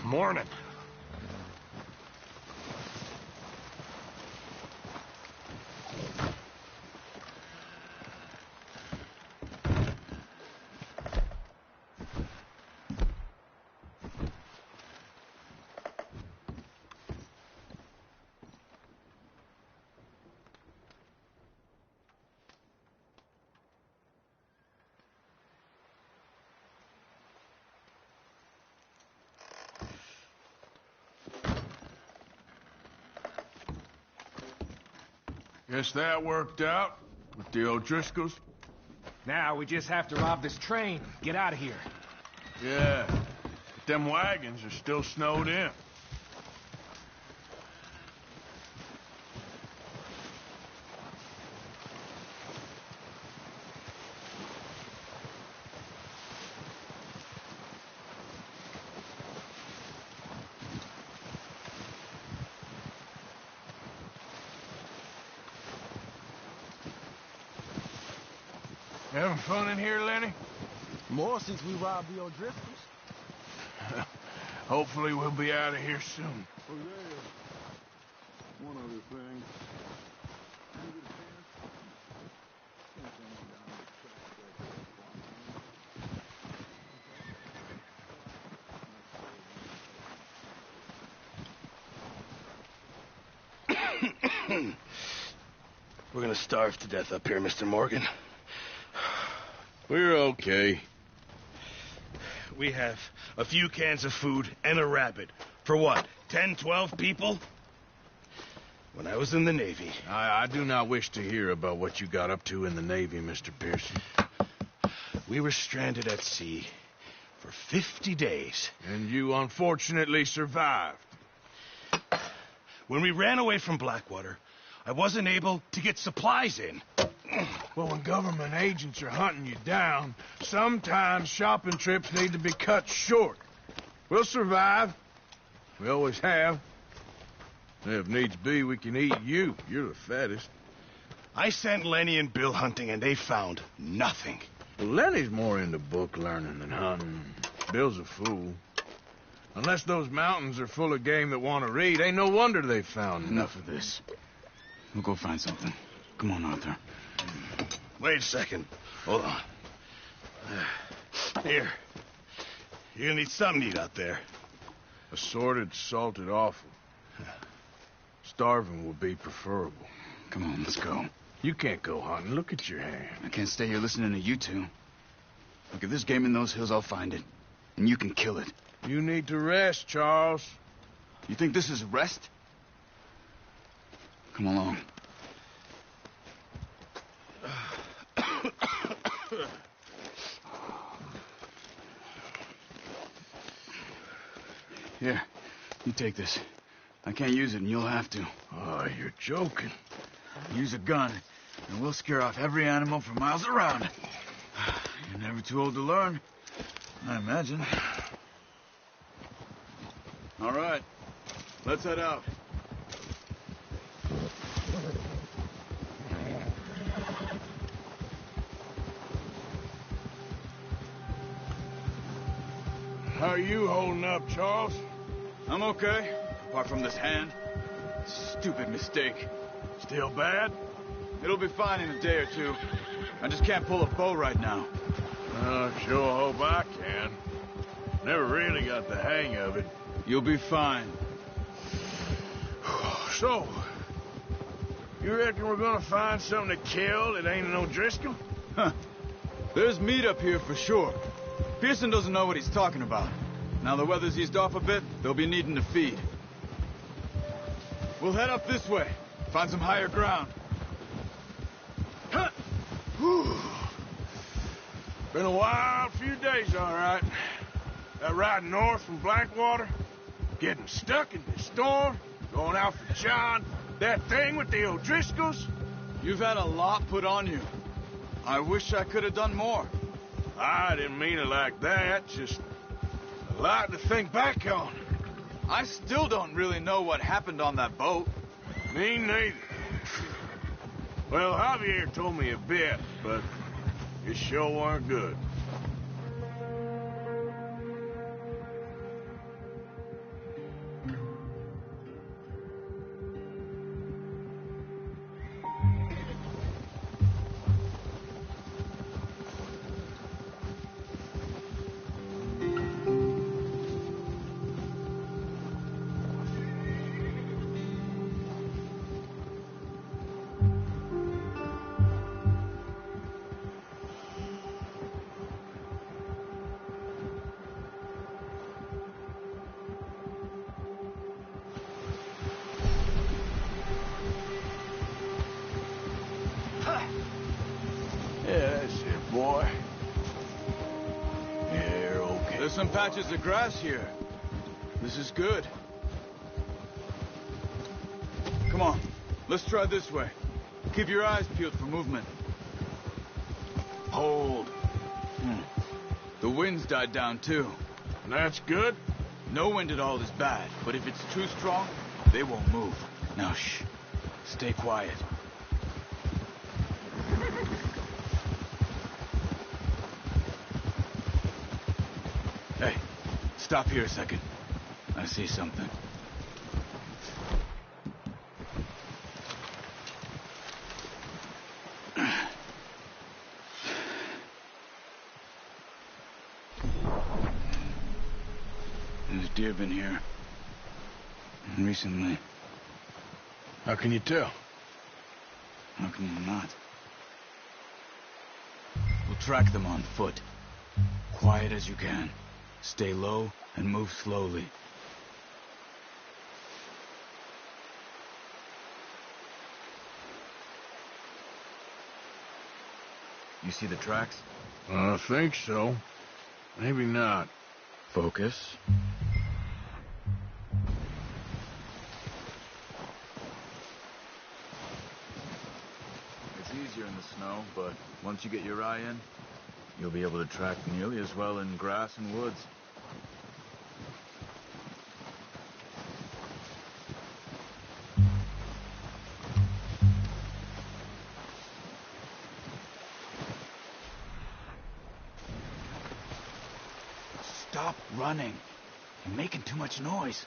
Morning. Guess that worked out with the O'Driscolls. Now we just have to rob this train. Get out of here. Yeah, but them wagons are still snowed in. Having fun in here, Lenny? More since we robbed the O'Driscolls. Hopefully we'll be out of here soon. Oh, yeah. One other thing. We're gonna starve to death up here, Mr. Morgan. We're okay. We have a few cans of food and a rabbit. For what, 10, 12 people? When I was in the Navy... I do not wish to hear about what you got up to in the Navy, Mr. Pearson. We were stranded at sea for 50 days. And you unfortunately survived. When we ran away from Blackwater, I wasn't able to get supplies in. Well, when government agents are hunting you down, sometimes shopping trips need to be cut short. We'll survive. We always have. If needs be, we can eat you. You're the fattest. I sent Lenny and Bill hunting, and they found nothing. Well, Lenny's more into book learning than hunting. Bill's a fool. Unless those mountains are full of game that want to read, ain't no wonder they found Enough of this. We'll go find something. Come on, Arthur. Wait a second. Hold on. Here. You're gonna need something to eat out there. Assorted, salted offal. Starving would be preferable. Come on, let's go. You can't go hunting. Look at your hand. I can't stay here listening to you two. Look, if there's game in those hills, I'll find it. And you can kill it. You need to rest, Charles. You think this is rest? Come along. Here, you take this. I can't use it, and you'll have to. Oh, you're joking. Use a gun, and we'll scare off every animal for miles around. You're never too old to learn, I imagine. All right, let's head out. How are you holding up, Charles? I'm okay, apart from this hand. Stupid mistake. Still bad? It'll be fine in a day or two. I just can't pull a bow right now. Sure hope I can. Never really got the hang of it. You'll be fine. So, you reckon we're gonna find something to kill that ain't no Driscoll? Huh. There's meat up here for sure. Pearson doesn't know what he's talking about. Now the weather's eased off a bit, they'll be needing to feed. We'll head up this way. Find some higher ground. Huh. Been a wild few days, all right. That ride north from Blackwater, getting stuck in the storm, going out for John, that thing with the O'Driscolls. You've had a lot put on you. I wish I could have done more. I didn't mean it like that, just a lot to think back on. I still don't really know what happened on that boat. Me neither. Well, Javier told me a bit, but it sure weren't good. Yeah, that's it, boy. Yeah, okay. There's some patches of grass here. This is good. Come on, let's try this way. Keep your eyes peeled for movement. Hold. The wind's died down, too. That's good? No wind at all is bad, but if it's too strong, they won't move. Now, shh. Stay quiet. Hey, stop here a second. I see something. There's deer been here. Recently. How can you tell? How can you not? We'll track them on foot. Quiet as you can. Stay low and move slowly. You see the tracks? I think so. Maybe not. Focus. It's easier in the snow, but once you get your eye in, you'll be able to track nearly as well in grass and woods. Stop running. You're making too much noise.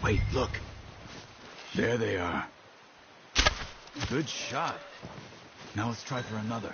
Wait, look. There they are. Good shot. Now let's try for another.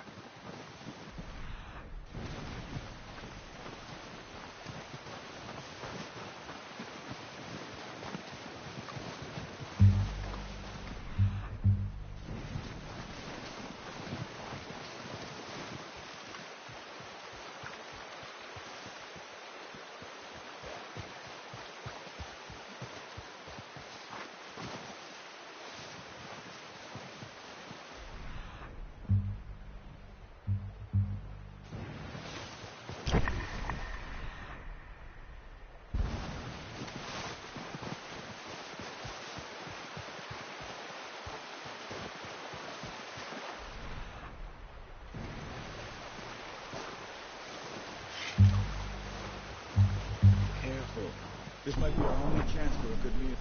Careful. This might be our only chance for a good meal.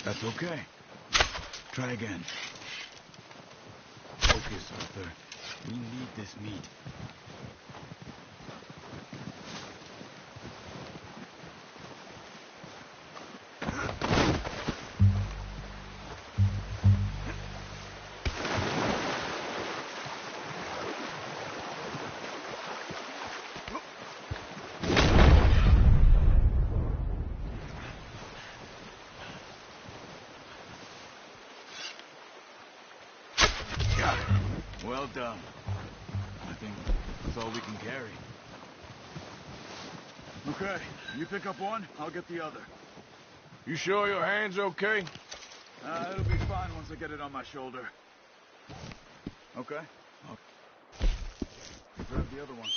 That's okay. Try again. Focus, Arthur. We need this meat. Well done. I think that's all we can carry. Okay, you pick up one, I'll get the other. You sure your hand's okay? It'll be fine once I get it on my shoulder. Okay. I'll grab the other one.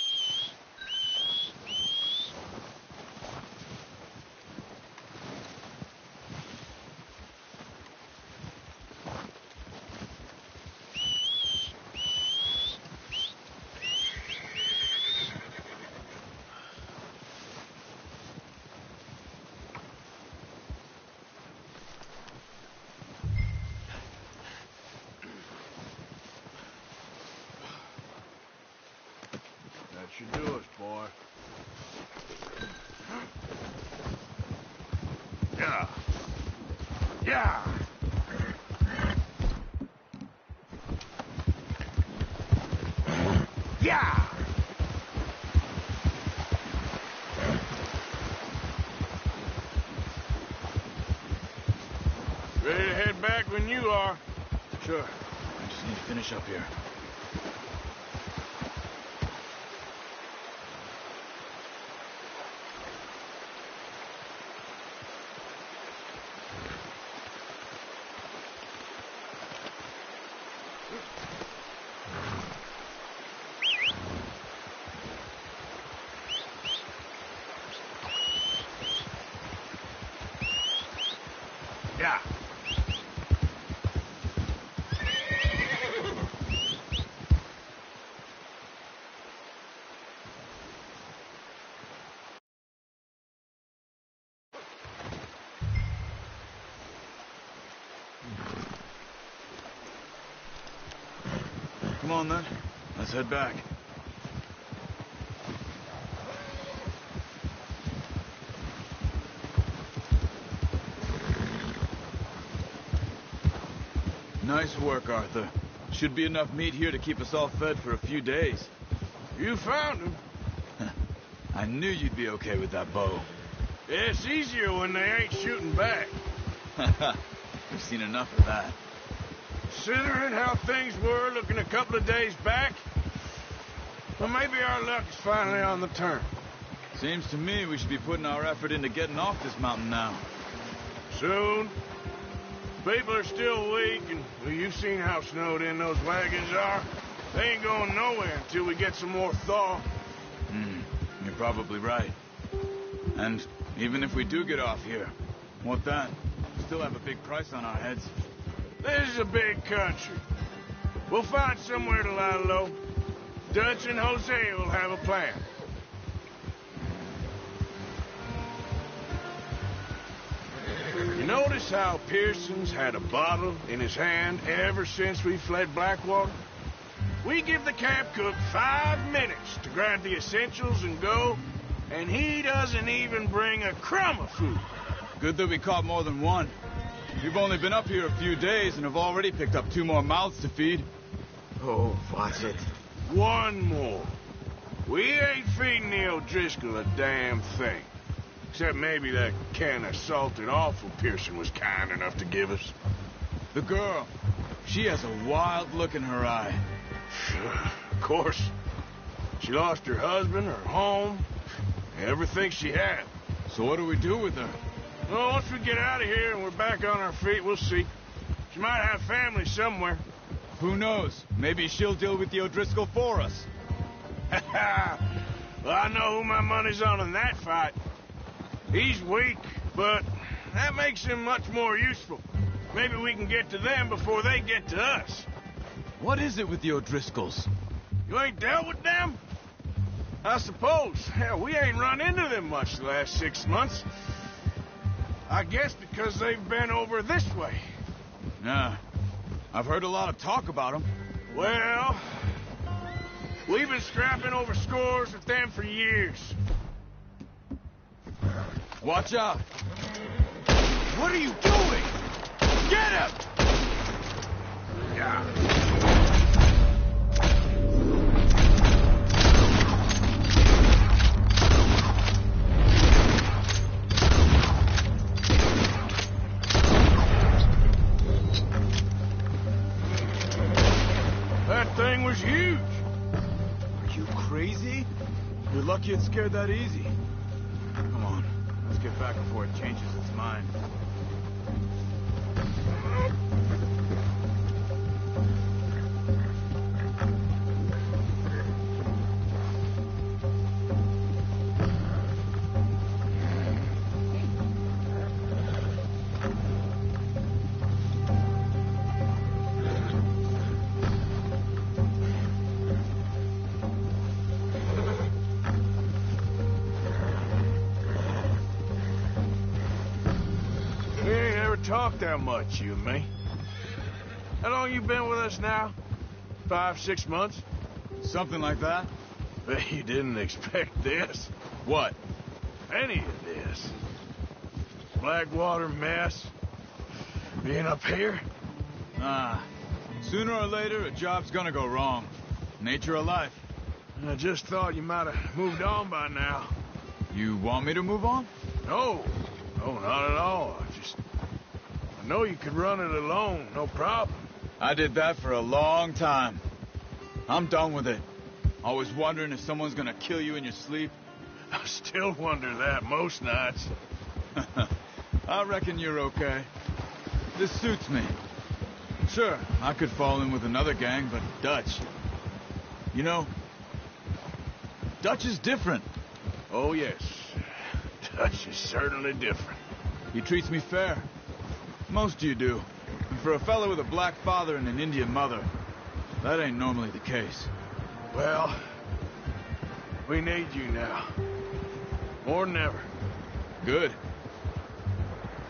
That should do us, boy. Yeah. Yeah. Yeah. Ready to head back when you are. Sure. I just need to finish up here. Yeah. Come on, then. Let's head back. Nice work, Arthur. Should be enough meat here to keep us all fed for a few days. You found him. I knew you'd be okay with that bow. Yeah, it's easier when they ain't shooting back. We've seen enough of that. Considering how things were looking a couple of days back, well, maybe our luck is finally on the turn. Seems to me we should be putting our effort into getting off this mountain now. Soon. People are still weak, and well, you've seen how snowed in those wagons are. They ain't going nowhere until we get some more thaw. You're probably right. And even if we do get off here, what then? We still have a big price on our heads. This is a big country. We'll find somewhere to lie low. Dutch and Jose will have a plan. You notice how Pearson's had a bottle in his hand ever since we fled Blackwater? We give the camp cook 5 minutes to grab the essentials and go, and he doesn't even bring a crumb of food. Good that we caught more than one. We've only been up here a few days and have already picked up 2 more mouths to feed. Oh, watch it. 1 more. We ain't feeding the O'Driscoll a damn thing. Except maybe that can of salted offal Pearson was kind enough to give us. The girl. She has a wild look in her eye. Of course. She lost her husband, her home, everything she had. So what do we do with her? Well, once we get out of here and we're back on our feet, we'll see. She might have family somewhere. Who knows? Maybe she'll deal with the O'Driscoll for us. Well, I know who my money's on in that fight. He's weak, but that makes him much more useful. Maybe we can get to them before they get to us. What is it with the O'Driscolls? You ain't dealt with them? I suppose. Hell, we ain't run into them much the last 6 months. I guess because they've been over this way. Yeah. I've heard a lot of talk about them. Well, we've been scrapping over scores with them for years. Watch out! What are you doing? Get him! Yeah. That thing was huge. Are you crazy? You're lucky it scared that easy. Come on, let's get back before it changes its mind. Talk that much, you and me. How long you been with us now? 5, 6 months? Something like that. Bet you didn't expect this. What? Any of this. Blackwater mess. Being up here. Sooner or later, a job's gonna go wrong. Nature of life. I just thought you might have moved on by now. You want me to move on? No, not at all. I know you could run it alone, no problem. I did that for a long time. I'm done with it. Always wondering if someone's gonna kill you in your sleep. I still wonder that most nights. I reckon you're okay. This suits me. Sure, I could fall in with another gang, but Dutch... You know, Dutch is different. Oh, yes. Dutch is certainly different. He treats me fair. Most of you do. And for a fellow with a black father and an Indian mother, that ain't normally the case. Well, we need you now. More than ever. Good.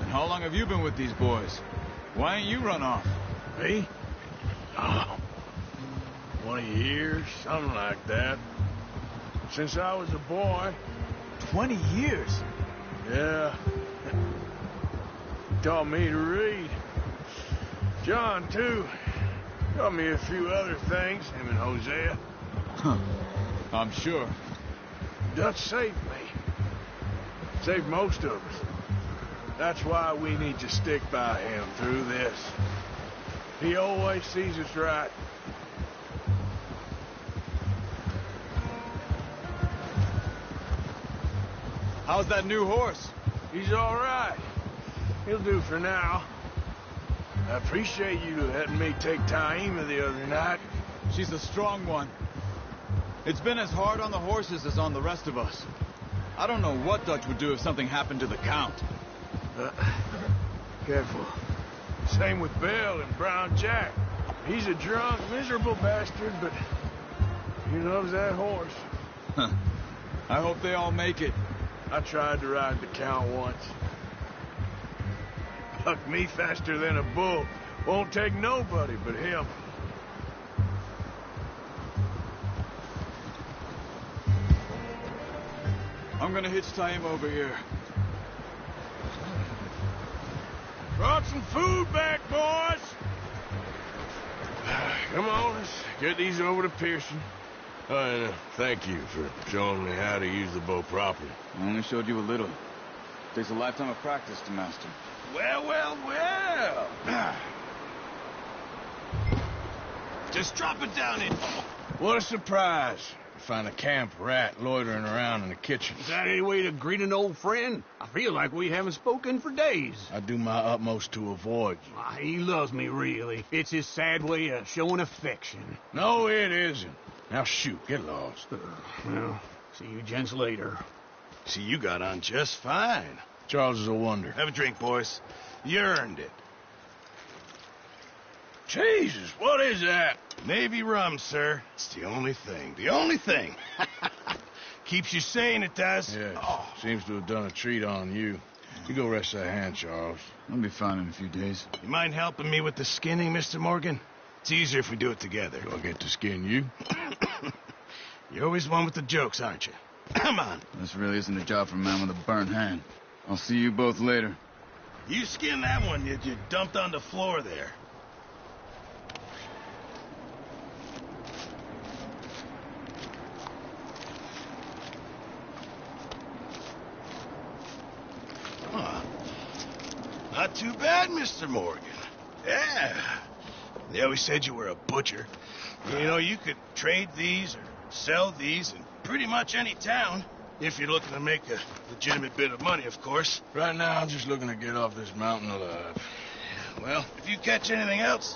And how long have you been with these boys? Why ain't you run off? Me? Oh, 20 years, something like that. Since I was a boy. 20 years? Yeah. Taught me to read. John, too. Got me a few other things, him and Hosea. Huh. I'm sure. Dutch saved me. Saved most of us. That's why we need to stick by him through this. He always sees us right. How's that new horse? He's all right. He'll do for now. I appreciate you letting me take Taima the other night. She's a strong one. It's been as hard on the horses as on the rest of us. I don't know what Dutch would do if something happened to the Count. Careful. Same with Bill and Brown Jack. He's a drunk, miserable bastard, but he loves that horse. I hope they all make it. I tried to ride the Count once. Bucked me faster than a bull. Won't take nobody but him. I'm gonna hitch Taima over here. Brought some food back, boys! Come on, let's get these over to Pearson. And thank you for showing me how to use the bow properly. I only showed you a little. Takes a lifetime of practice to master. Well, well, well. Just drop it down in. What a surprise. Find a camp rat loitering around in the kitchen. Is that any way to greet an old friend? I feel like we haven't spoken for days. I do my utmost to avoid you. He loves me, really. It's his sad way of showing affection. No, it isn't. Now shoot, get lost. Well, see you gents later. See, you got on just fine. Charles is a wonder. Have a drink, boys. You earned it. Jesus, what is that? Navy rum, sir. It's the only thing. The only thing. Keeps you sane, it does. Yes. Oh. Seems to have done a treat on you. You go rest that hand, Charles. I'll be fine in a few days. You mind helping me with the skinning, Mr. Morgan? It's easier if we do it together. Do I get to skin you? You're always one with the jokes, aren't you? Come on. This really isn't a job for a man with a burnt hand. I'll see you both later. You skin that one you dumped on the floor there. Not too bad, Mr. Morgan. Yeah. They always said you were a butcher. You know, you could trade these or sell these in pretty much any town. If you're looking to make a legitimate bit of money, of course. Right now, I'm just looking to get off this mountain alive. Well, if you catch anything else,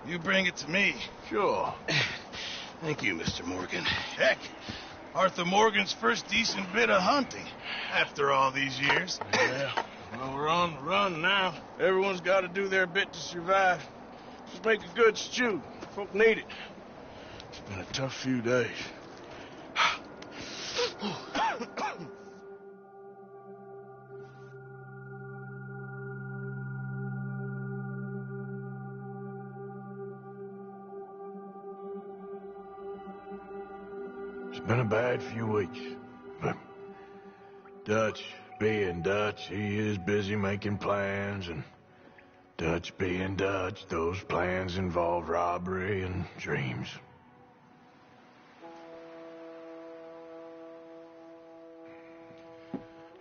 you bring it to me. Sure. Thank you, Mr. Morgan. Heck, Arthur Morgan's first decent bit of hunting after all these years. Yeah. Well, we're on the run now. Everyone's got to do their bit to survive. Just make a good stew. Folk need it. It's been a tough few days. It's been a bad few weeks, but Dutch being Dutch, he is busy making plans, and Dutch being Dutch, those plans involve robbery and dreams.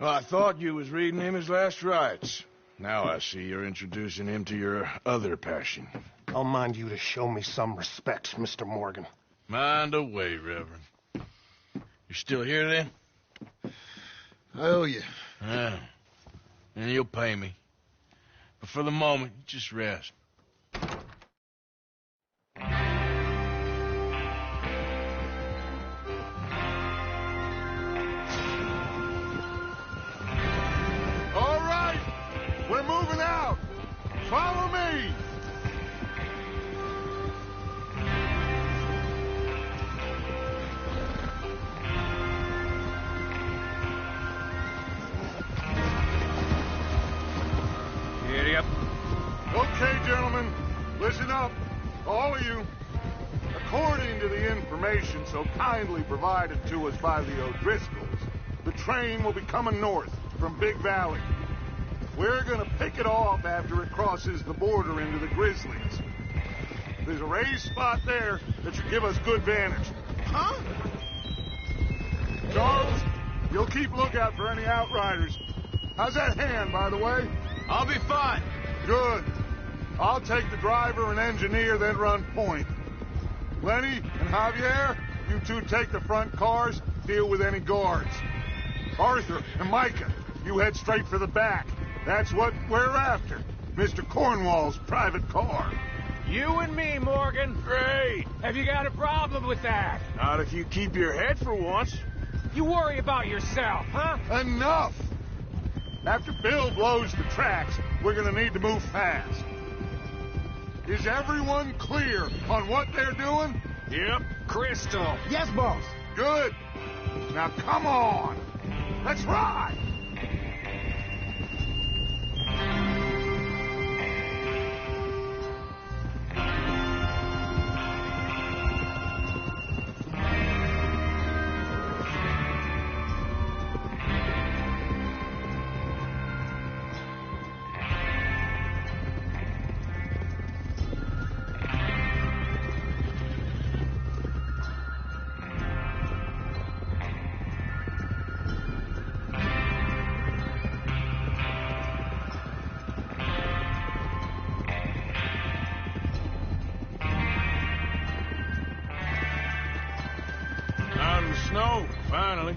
Well, I thought you was reading him his last rites. Now I see you're introducing him to your other passion. I'll mind you to show me some respect, Mr. Morgan. Mind away, Reverend. You still here, then? I owe you. Yeah. And you'll pay me. But for the moment, just rest. All right, we're moving out. Follow me. Okay, gentlemen, listen up, all of you. According to the information so kindly provided to us by the O'Driscolls, the train will be coming north from Big Valley. We're gonna pick it off after it crosses the border into the Grizzlies. There's a raised spot there that should give us good vantage. Huh? Charles, you'll keep lookout for any outriders. How's that hand, by the way? I'll be fine. Good. I'll take the driver and engineer, then run point. Lenny and Javier, you two take the front cars, deal with any guards. Arthur and Micah, you head straight for the back. That's what we're after. Mr. Cornwall's private car. You and me, Morgan. Great. Have you got a problem with that? Not if you keep your head for once. You worry about yourself, huh? Enough! After Bill blows the tracks, we're gonna need to move fast. Is everyone clear on what they're doing? Yep. Crystal. Yes, boss. Good. Now come on. Let's ride. Snow, finally.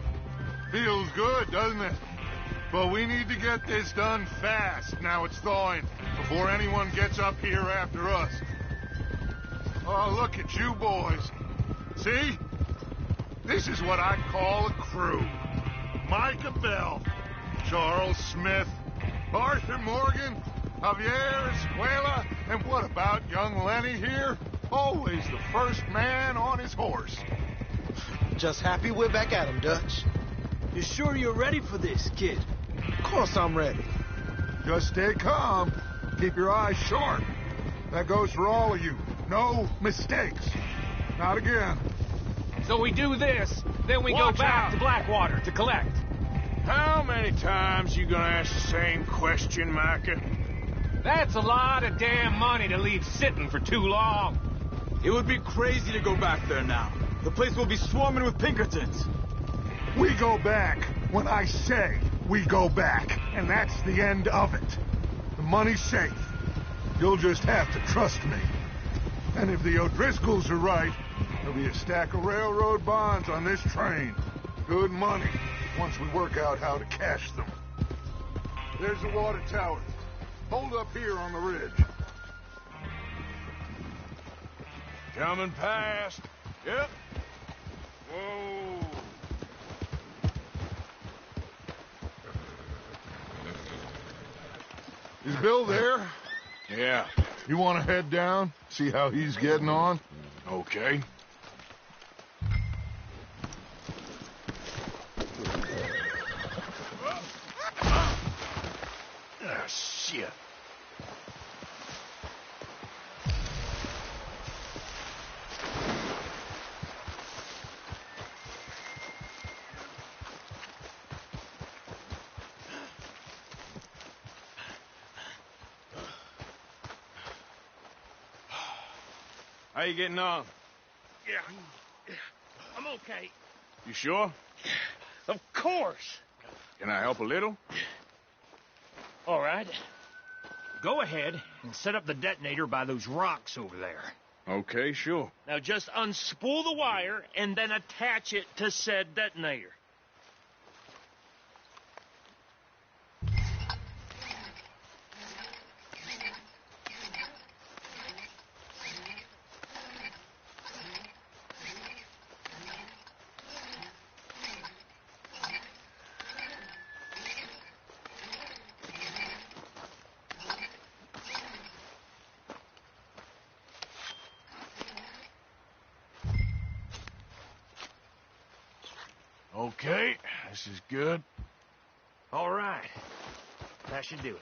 Feels good, doesn't it? But we need to get this done fast, now it's thawing, before anyone gets up here after us. Oh, look at you boys. See? This is what I call a crew. Micah Bell, Charles Smith, Arthur Morgan, Javier Escuela, and what about young Lenny here? Always the first man on his horse. Just happy we're back at him, Dutch. You sure you're ready for this, kid? Of course I'm ready. Just stay calm. Keep your eyes sharp. That goes for all of you. No mistakes. Not again. So we do this, then we go back to Blackwater to collect. How many times you gonna ask the same question, Micah? That's a lot of damn money to leave sitting for too long. It would be crazy to go back there now. The place will be swarming with Pinkertons. We go back when I say we go back, and that's the end of it. The money's safe. You'll just have to trust me. And if the O'Driscolls are right, there'll be a stack of railroad bonds on this train. Good money, once we work out how to cash them. There's the water tower. Hold up here on the ridge. Coming past. Yep. Whoa. Is Bill there? Yeah. You want to head down? See how he's getting on? Okay. Ah, shit. How you getting on? Yeah. I'm okay. You sure? Of course. Can I help a little? All right. Go ahead and set up the detonator by those rocks over there. Okay, sure. Now just unspool the wire and then attach it to said detonator. Okay, this is good. All right. That should do it.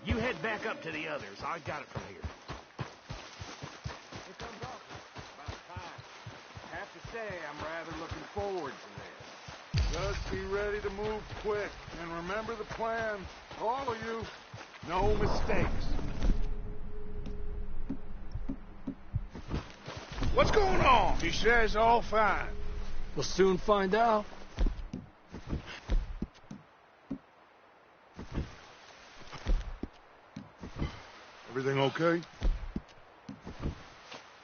You head back up to the others. I got it from here. Here comes Arthur. About time. I have to say, I'm rather looking forward to this. Just be ready to move quick. And remember the plan. All of you. No mistakes. What's going on? She says all fine. We'll soon find out. Everything okay?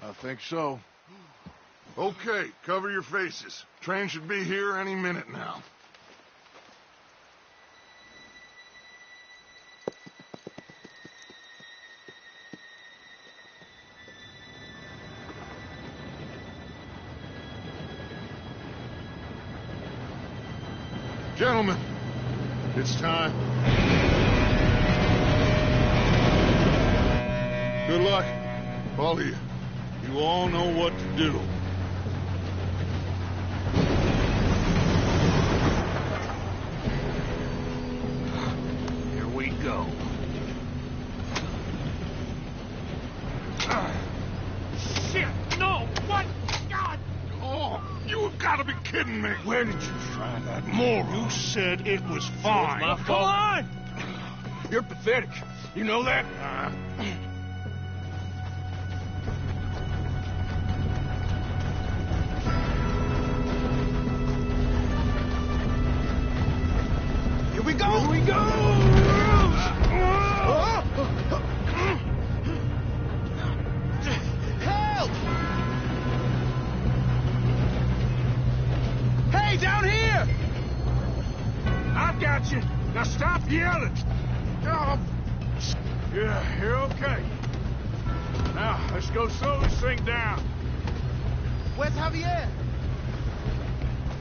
I think so. Okay, cover your faces. Train should be here any minute now. Gentlemen, it's time. Good luck, all of you. You all know what to do. Here we go. Shit, no! What? God! Oh, you have got to be kidding me. Where did you find that moron? You said it was fine. My fault. Come on! You're pathetic. You know that? Here we go! Here we go! Help! Hey, down here! I've got you. Now stop yelling. Oh. Yeah, you're okay. Now, let's go slow this thing down. Where's Javier?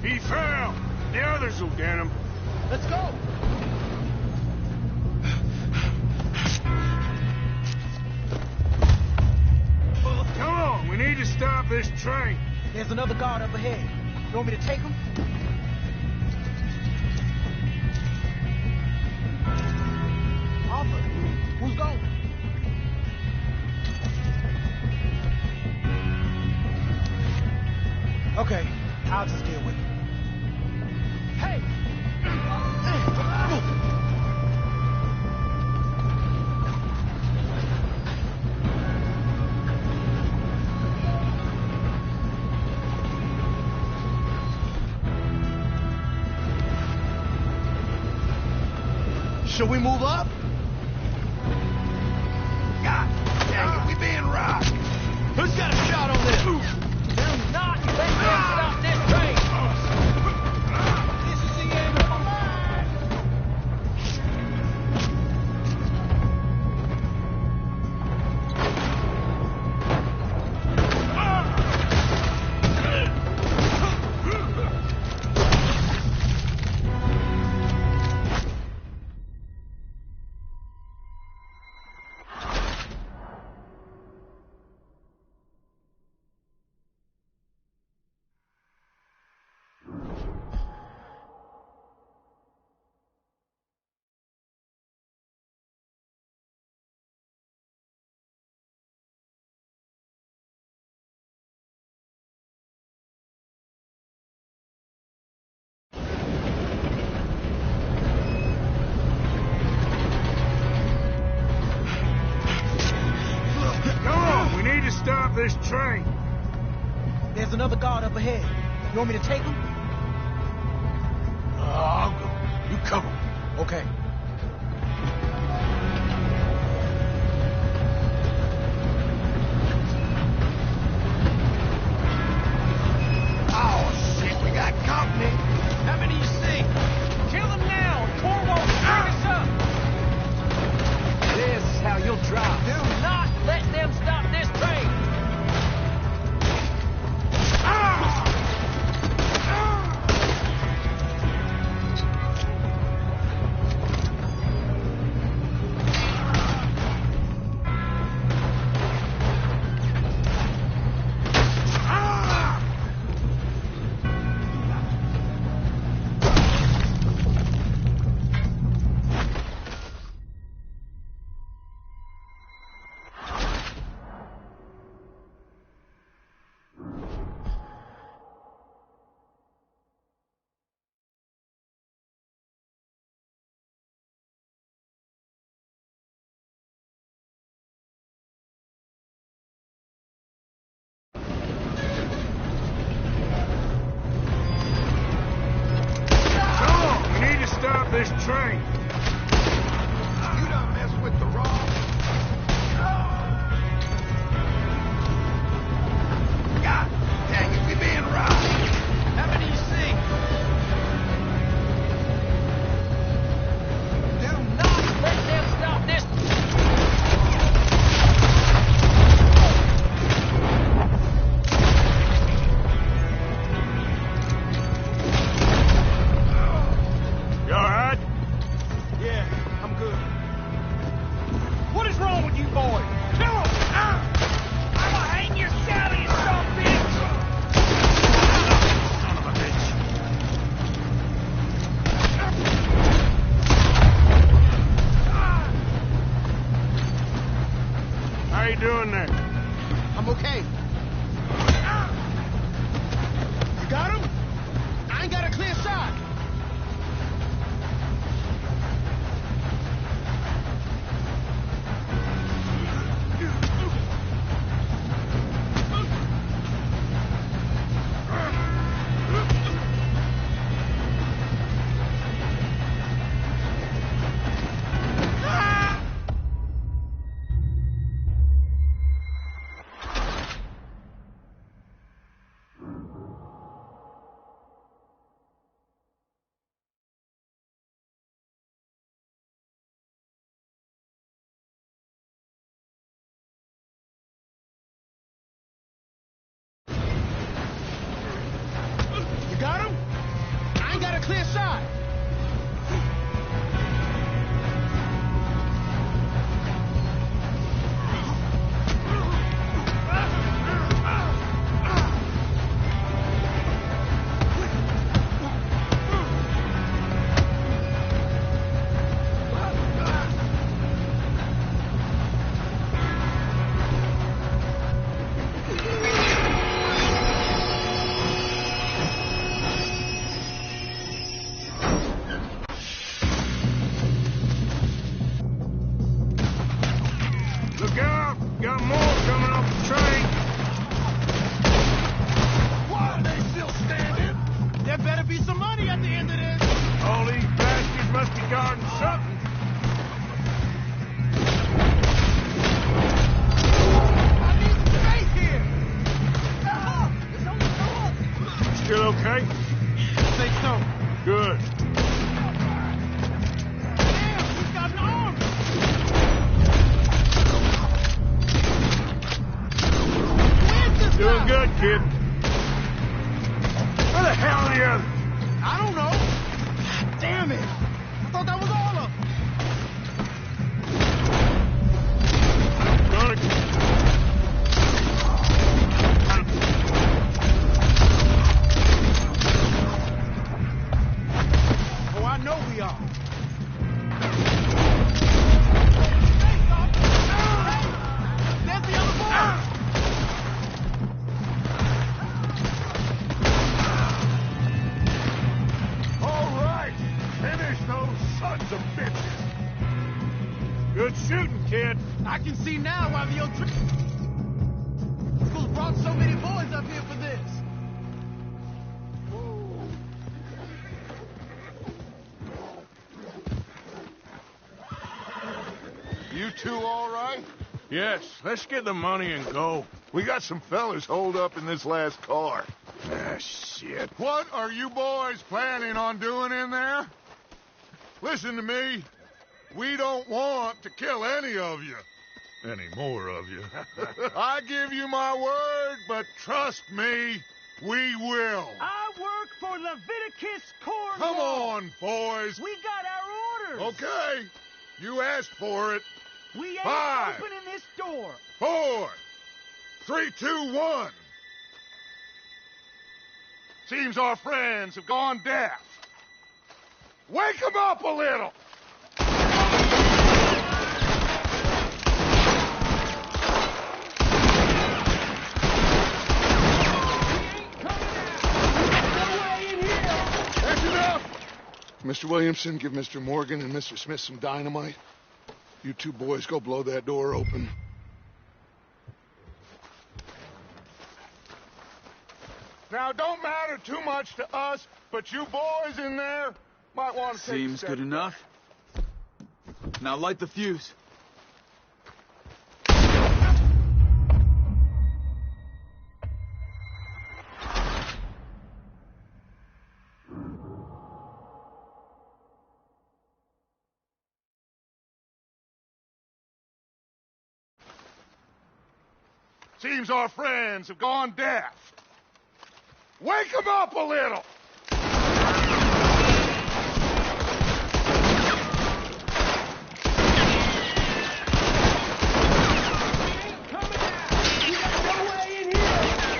He fell. The others will get him. Let's go! Come on, we need to stop this train. There's another guard up ahead. You want me to take him? Arthur, who's going? Okay, I'll just deal with it. Hey! Should we move up? God dang it, we being robbed. Who's got a shot on this? Do not let them stop this train! This is the end of the line! Stop this train. There's another guard up ahead. You want me to take him? I'll go. You cover him. Okay. Oh, shit, we got company. How many you see? Kill them now! Cornwall, bring us up! This is how you'll drive. Do not let them stop this train! this train. You don't mess with the wrong. God dang it, we being robbed. How many you see? Do not let them stop this. You all right? Yeah, I'm good. What is wrong with you boys? Kill him! I'ma hang your Sally, you son of a bitch! Son of a bitch. How you doing there? I'm okay. You got him? I ain't got a clear shot. You got him? I ain't got a clear shot. Look out! Got more coming off the train. Why are they still standing? There better be some money at the end of this. All these bastards must be guarding something. I need some space here. It's only doors. Still okay? I think so. Good. Damn, he's got an arm. Where's this Doing guy? good, kid. Where the hell are the others? I don't know. God damn it. I thought that was all of them. Oh, I know we are. There's the other boy. All right. Finish those sons of bitches. Good shooting, kid. I can see now why the old schools brought so many boys up here for this. You two all right? Yes, let's get the money and go. We got some fellas holed up in this last car. Ah, shit. What are you boys planning on doing in there? Listen to me. We don't want to kill any of you. Any more of you. I give you my word, but trust me, we will. I work for Leviticus Corps. Come on, boys. We got our orders. Okay. You asked for it. We ain't 5, opening this door. 4, 3, 2, 1. Seems our friends have gone deaf. Wake them up a little. That's enough. Mr. Williamson, give Mr. Morgan and Mr. Smith some dynamite. You two boys go blow that door open. Now, it don't matter too much to us, but you boys in there, Might want to take Seems good enough. Now light the fuse. Seems our friends have gone deaf. Wake them up a little!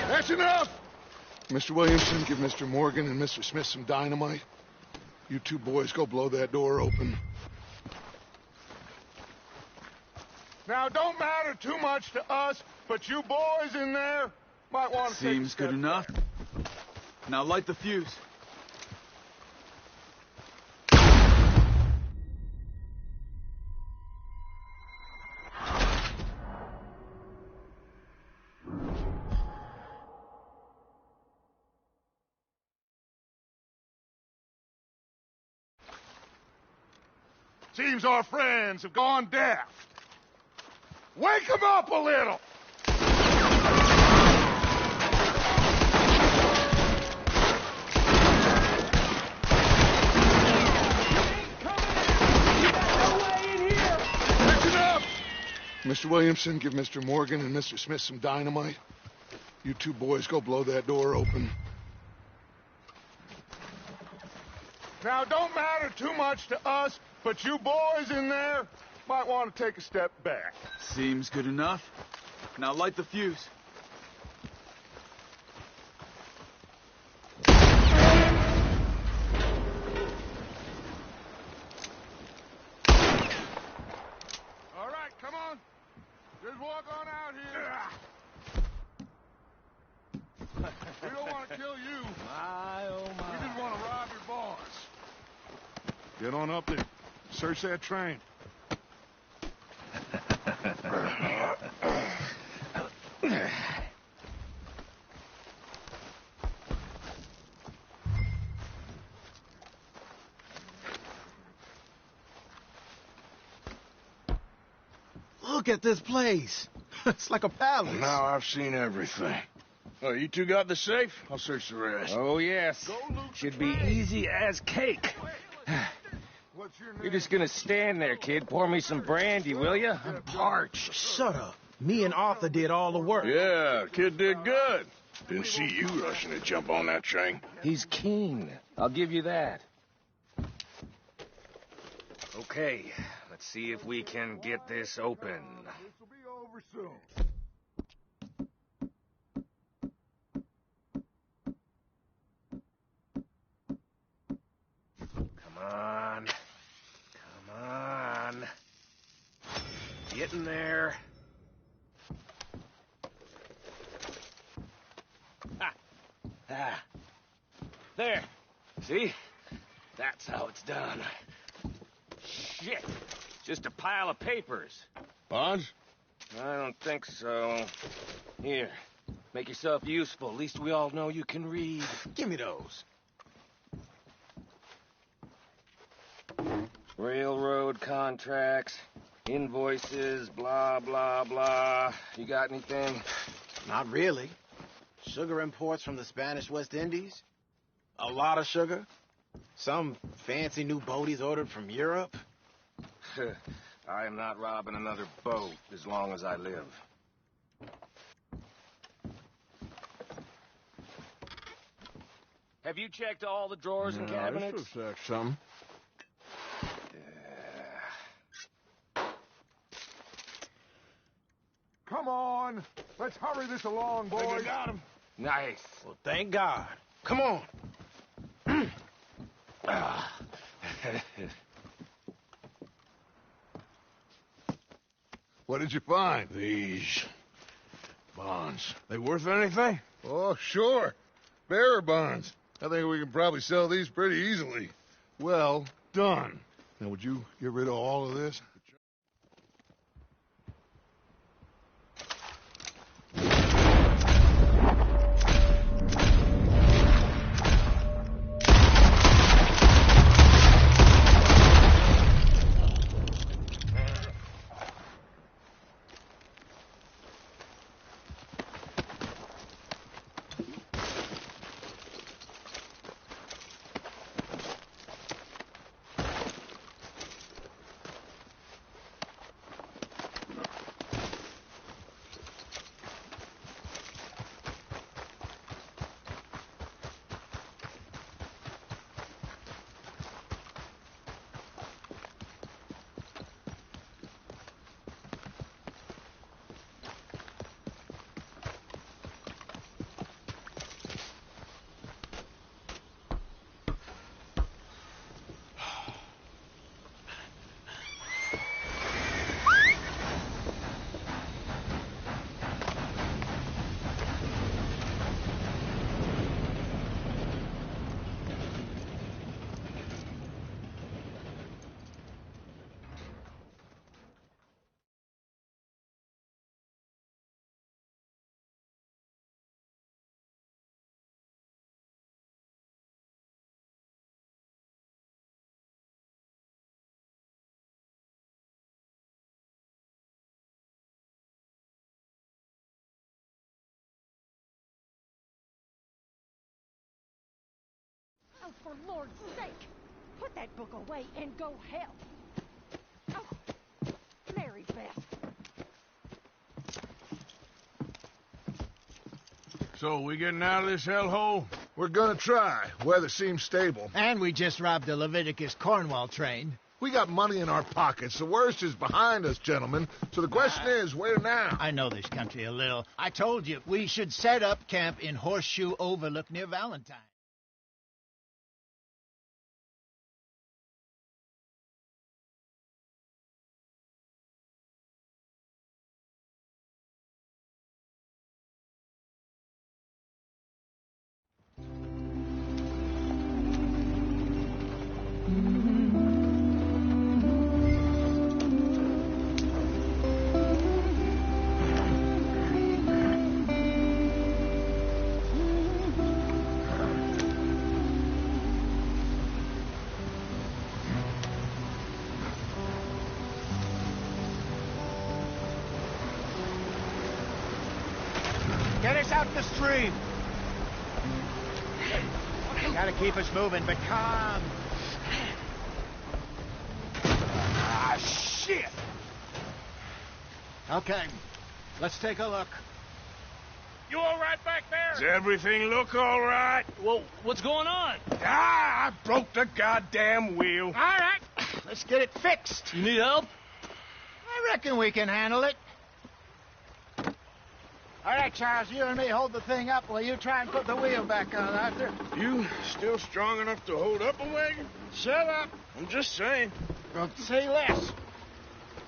That's enough! Mr. Williamson, give Mr. Morgan and Mr. Smith some dynamite. You two boys go blow that door open. Now, don't matter too much to us, but you boys in there might want to Seems good enough. Now light the fuse. Seems our friends have gone deaf. Wake them up a little! That's enough! Mr. Williamson, give Mr. Morgan and Mr. Smith some dynamite. You two boys go blow that door open. Now, don't matter too much to us, but you boys in there might want to take a step back. Seems good enough. Now light the fuse. All right, come on. Just walk on out here. We don't want to kill you. My, oh my. We just want to rob your boss. Get on up there. Search that train. Look at this place. It's like a palace. Now I've seen everything. Oh, you two got the safe? I'll search the rest. Oh, yes. Should be easy as cake. You're just gonna stand there, kid. Pour me some brandy, will you? I'm parched. Shut up. Me and Arthur did all the work. Yeah, kid did good. Didn't see you rushing to jump on that train. He's keen. I'll give you that. Okay, let's see if we can get this open. This will be over soon. Come on. Come on. Get in there. Ah. There. See? That's how it's done. Shit. Just a pile of papers. Bonds? I don't think so. Here. Make yourself useful. At least we all know you can read. Give me those. Railroad contracts, invoices, blah, blah, blah. You got anything? Not really. Sugar imports from the Spanish West Indies. A lot of sugar. Some fancy new boat he's ordered from Europe. I am not robbing another boat as long as I live. Have you checked all the drawers and cabinets? I should check some. Come on. Let's hurry this along, boys. I got him. Nice. Well, thank God. Come on. What did you find? These bonds. They worth anything? Oh, sure. Bearer bonds. I think we can probably sell these pretty easily. Well done. Now, would you get rid of all of this? Oh, for Lord's sake! Put that book away and go help. Oh, Mary Beth. So, we getting out of this hellhole? We're gonna try. Weather seems stable. And we just robbed the Leviticus Cornwall train. We got money in our pockets. The worst is behind us, gentlemen. So the question is, where now? I know this country a little. I told you, we should set up camp in Horseshoe Overlook near Valentine. Get us out the stream. Gotta keep us moving, but calm. Ah, shit! Okay, let's take a look. You all right back there? Does everything look all right? Well, what's going on? Ah, I broke the goddamn wheel. All right, let's get it fixed. You need help? I reckon we can handle it. All right, Charles, you and me hold the thing up while you try and put the wheel back on, Arthur. You still strong enough to hold up a wagon? Shut up. I'm just saying. Don't say less.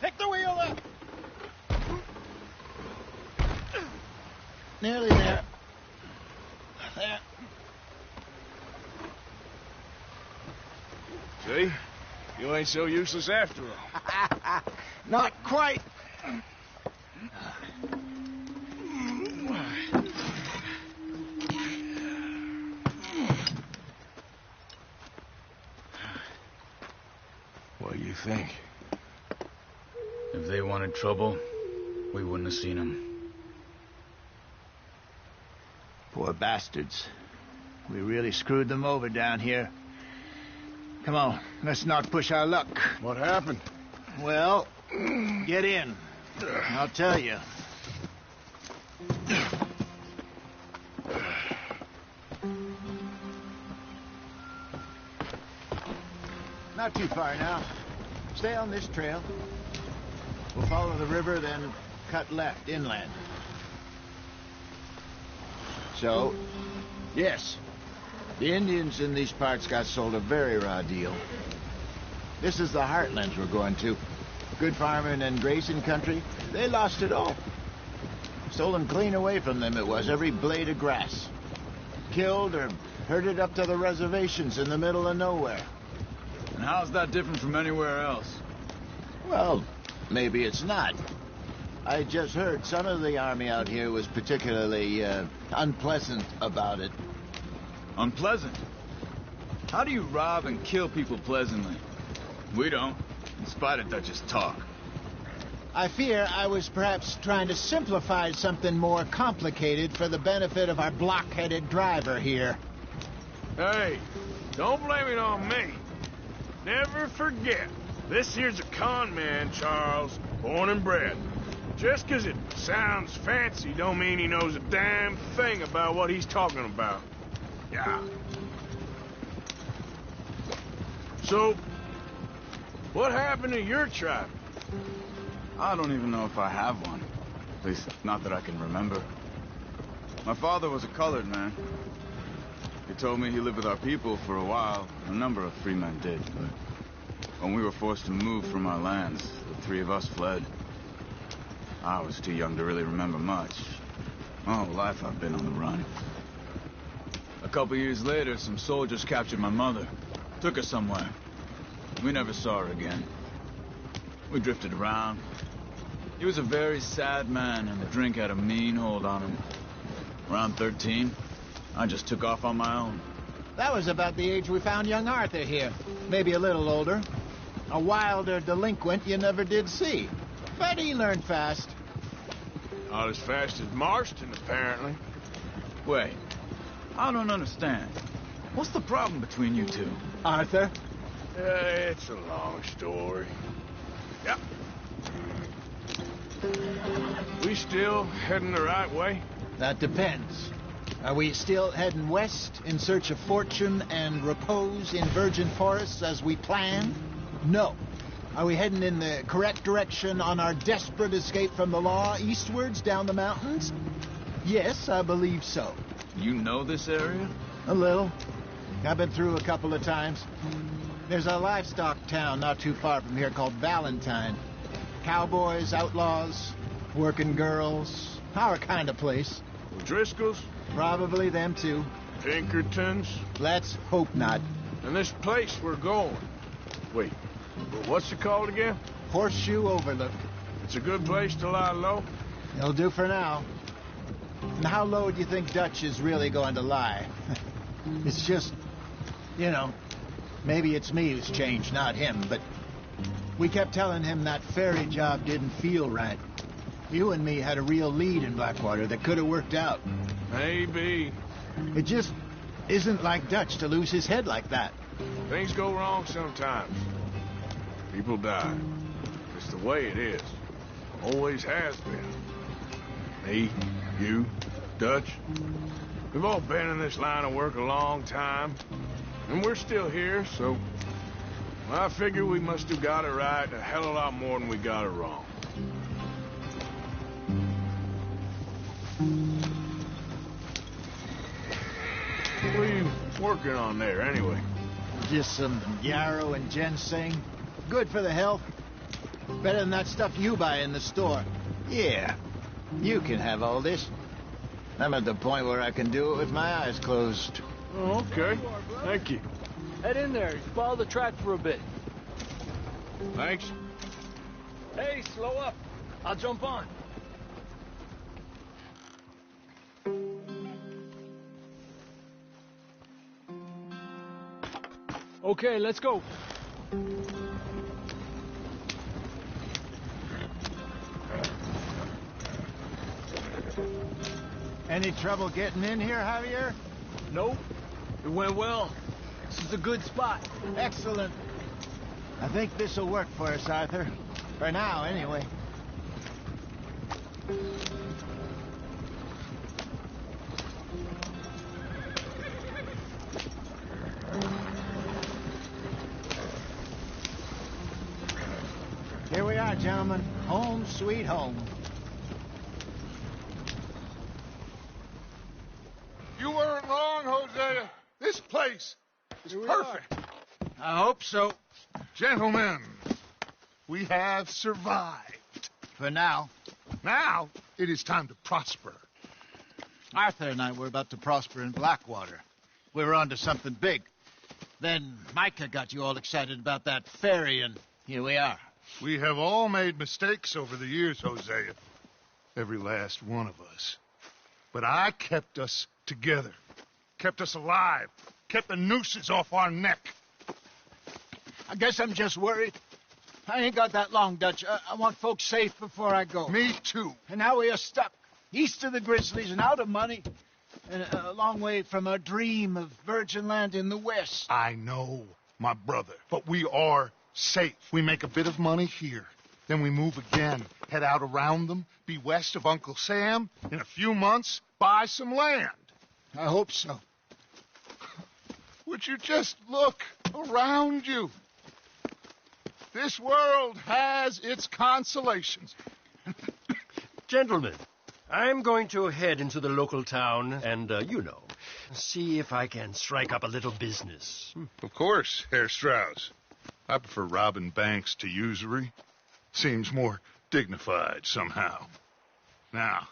Pick the wheel up. Nearly there. There. See? You ain't so useless after all. Not quite. What do you think? If they wanted trouble, we wouldn't have seen them. Poor bastards. We really screwed them over down here. Come on, let's not push our luck. What happened? Well, get in. I'll tell you. Not too far now. Stay on this trail. We'll follow the river, then cut left inland. So, yes, the Indians in these parts got sold a very raw deal. This is the heartlands we're going to. Good farming and grazing country, they lost it all. Stolen clean away from them it was, every blade of grass. Killed or herded up to the reservations in the middle of nowhere. And how's that different from anywhere else? Well, maybe it's not. I just heard some of the army out here was particularly unpleasant about it. Unpleasant? How do you rob and kill people pleasantly? We don't, in spite of Dutch's talk. I fear I was perhaps trying to simplify something more complicated for the benefit of our block-headed driver here. Hey, don't blame it on me. Never forget, this here's a con man, Charles, born and bred. Just 'cause it sounds fancy don't mean he knows a damn thing about what he's talking about. Yeah. So, what happened to your tribe? I don't even know if I have one. At least, not that I can remember. My father was a colored man. He told me he lived with our people for a while. A number of free men did, but when we were forced to move from our lands, the three of us fled. I was too young to really remember much. My whole life I've been on the run. A couple years later, some soldiers captured my mother. Took her somewhere. We never saw her again. We drifted around. He was a very sad man, and the drink had a mean hold on him. Around 13, I just took off on my own. That was about the age we found young Arthur here. Maybe a little older. A wilder delinquent you never did see. But he learned fast. Not as fast as Marston, apparently. Wait, I don't understand. What's the problem between you two? Arthur? It's a long story. Yep. We still heading the right way? That depends. Are we still heading west in search of fortune and repose in virgin forests as we planned? No. Are we heading in the correct direction on our desperate escape from the law eastwards down the mountains? Yes, I believe so. You know this area? A little. I've been through a couple of times. There's a livestock town not too far from here called Valentine. Cowboys, outlaws, working girls, our kind of place. Driscoll's? Probably them too. Pinkertons? Let's hope not. And this place we're going. Wait, what's it called again? Horseshoe Overlook. It's a good place to lie low? It'll do for now. And how low do you think Dutch is really going to lie? It's just, you know, maybe it's me who's changed, not him, but we kept telling him that ferry job didn't feel right. You and me had a real lead in Blackwater that could have worked out. Maybe. It just isn't like Dutch to lose his head like that. Things go wrong sometimes. People die. It's the way it is. Always has been. Me, you, Dutch. We've all been in this line of work a long time. And we're still here, so... well, I figure we must have got it right a hell of a lot more than we got it wrong. What are you working on there, anyway? Just some yarrow and ginseng. Good for the health. Better than that stuff you buy in the store. Yeah, you can have all this. I'm at the point where I can do it with my eyes closed. Oh, okay. Thank you. Head in there. Follow the track for a bit. Thanks. Hey, slow up. I'll jump on. Okay, let's go. Any trouble getting in here, Javier? Nope. It went well. This is a good spot. Excellent. I think this'll work for us, Arthur. For now, anyway. Here we are, gentlemen. Home sweet home. You weren't wrong, Hosea. This place is perfect. I hope so. Gentlemen, we have survived. For now. Now, it is time to prosper. Arthur and I were about to prosper in Blackwater. We were on to something big. Then Micah got you all excited about that ferry, and here we are. We have all made mistakes over the years, Hosea. Every last one of us. But I kept us together. Kept us alive. Kept the nooses off our neck. I guess I'm just worried. I ain't got that long, Dutch. I want folks safe before I go. Me too. And now we are stuck east of the Grizzlies and out of money. And a long way from our dream of virgin land in the west. I know, my brother. But we are safe. We make a bit of money here. Then we move again. Head out around them. Be west of Uncle Sam. In a few months, buy some land. I hope so. Would you just look around you? This world has its consolations. Gentlemen, I'm going to head into the local town and, see if I can strike up a little business. Of course, Herr Strauss. I prefer robbing banks to usury. Seems more dignified somehow. Now,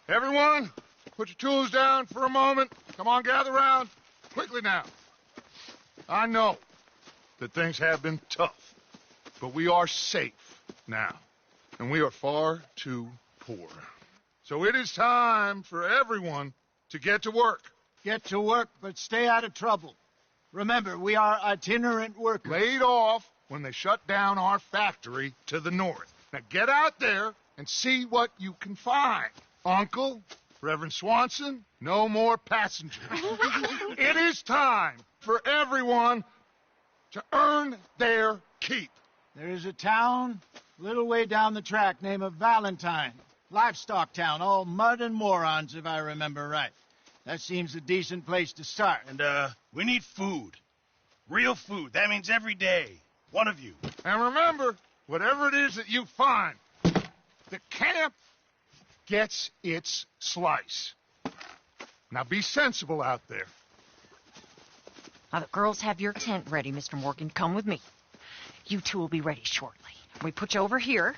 everyone, put your tools down for a moment. Come on, gather round. Quickly now. I know that things have been tough, but we are safe now, and we are far too poor. So it is time for everyone to get to work. Get to work, but stay out of trouble. Remember, we are itinerant workers. Laid off when they shut down our factory to the north. Now get out there and see what you can find. Uncle, Reverend Swanson, no more passengers. It is time for everyone to earn their keep. There is a town a little way down the track named Valentine. Livestock town, all mud and morons, if I remember right. That seems a decent place to start. And, we need food. Real food. That means every day. One of you. And remember, whatever it is that you find, the camp gets its slice. Now be sensible out there. Now, the girls have your tent ready, Mr. Morgan. Come with me. You two will be ready shortly. We put you over here.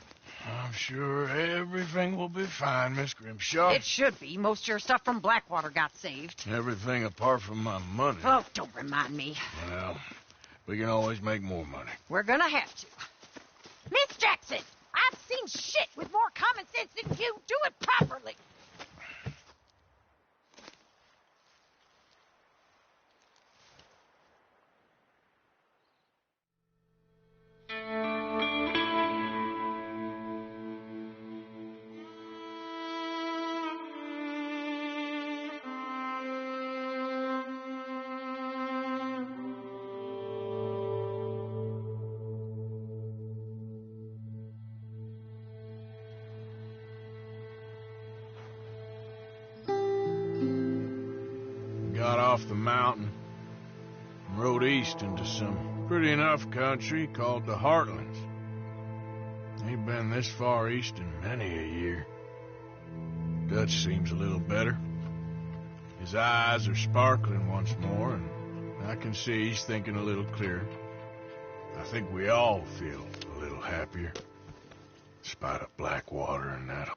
I'm sure everything will be fine, Miss Grimshaw. It should be. Most of your stuff from Blackwater got saved. Everything apart from my money. Oh, don't remind me. Well, we can always make more money. We're gonna have to. Miss Jackson, I've seen shit with more common sense than you. Do it properly. Got off the mountain and rode east into some pretty enough country called the Heartlands. Ain't been this far east in many a year. Dutch seems a little better. His eyes are sparkling once more, and I can see he's thinking a little clearer. I think we all feel a little happier, despite of Blackwater and that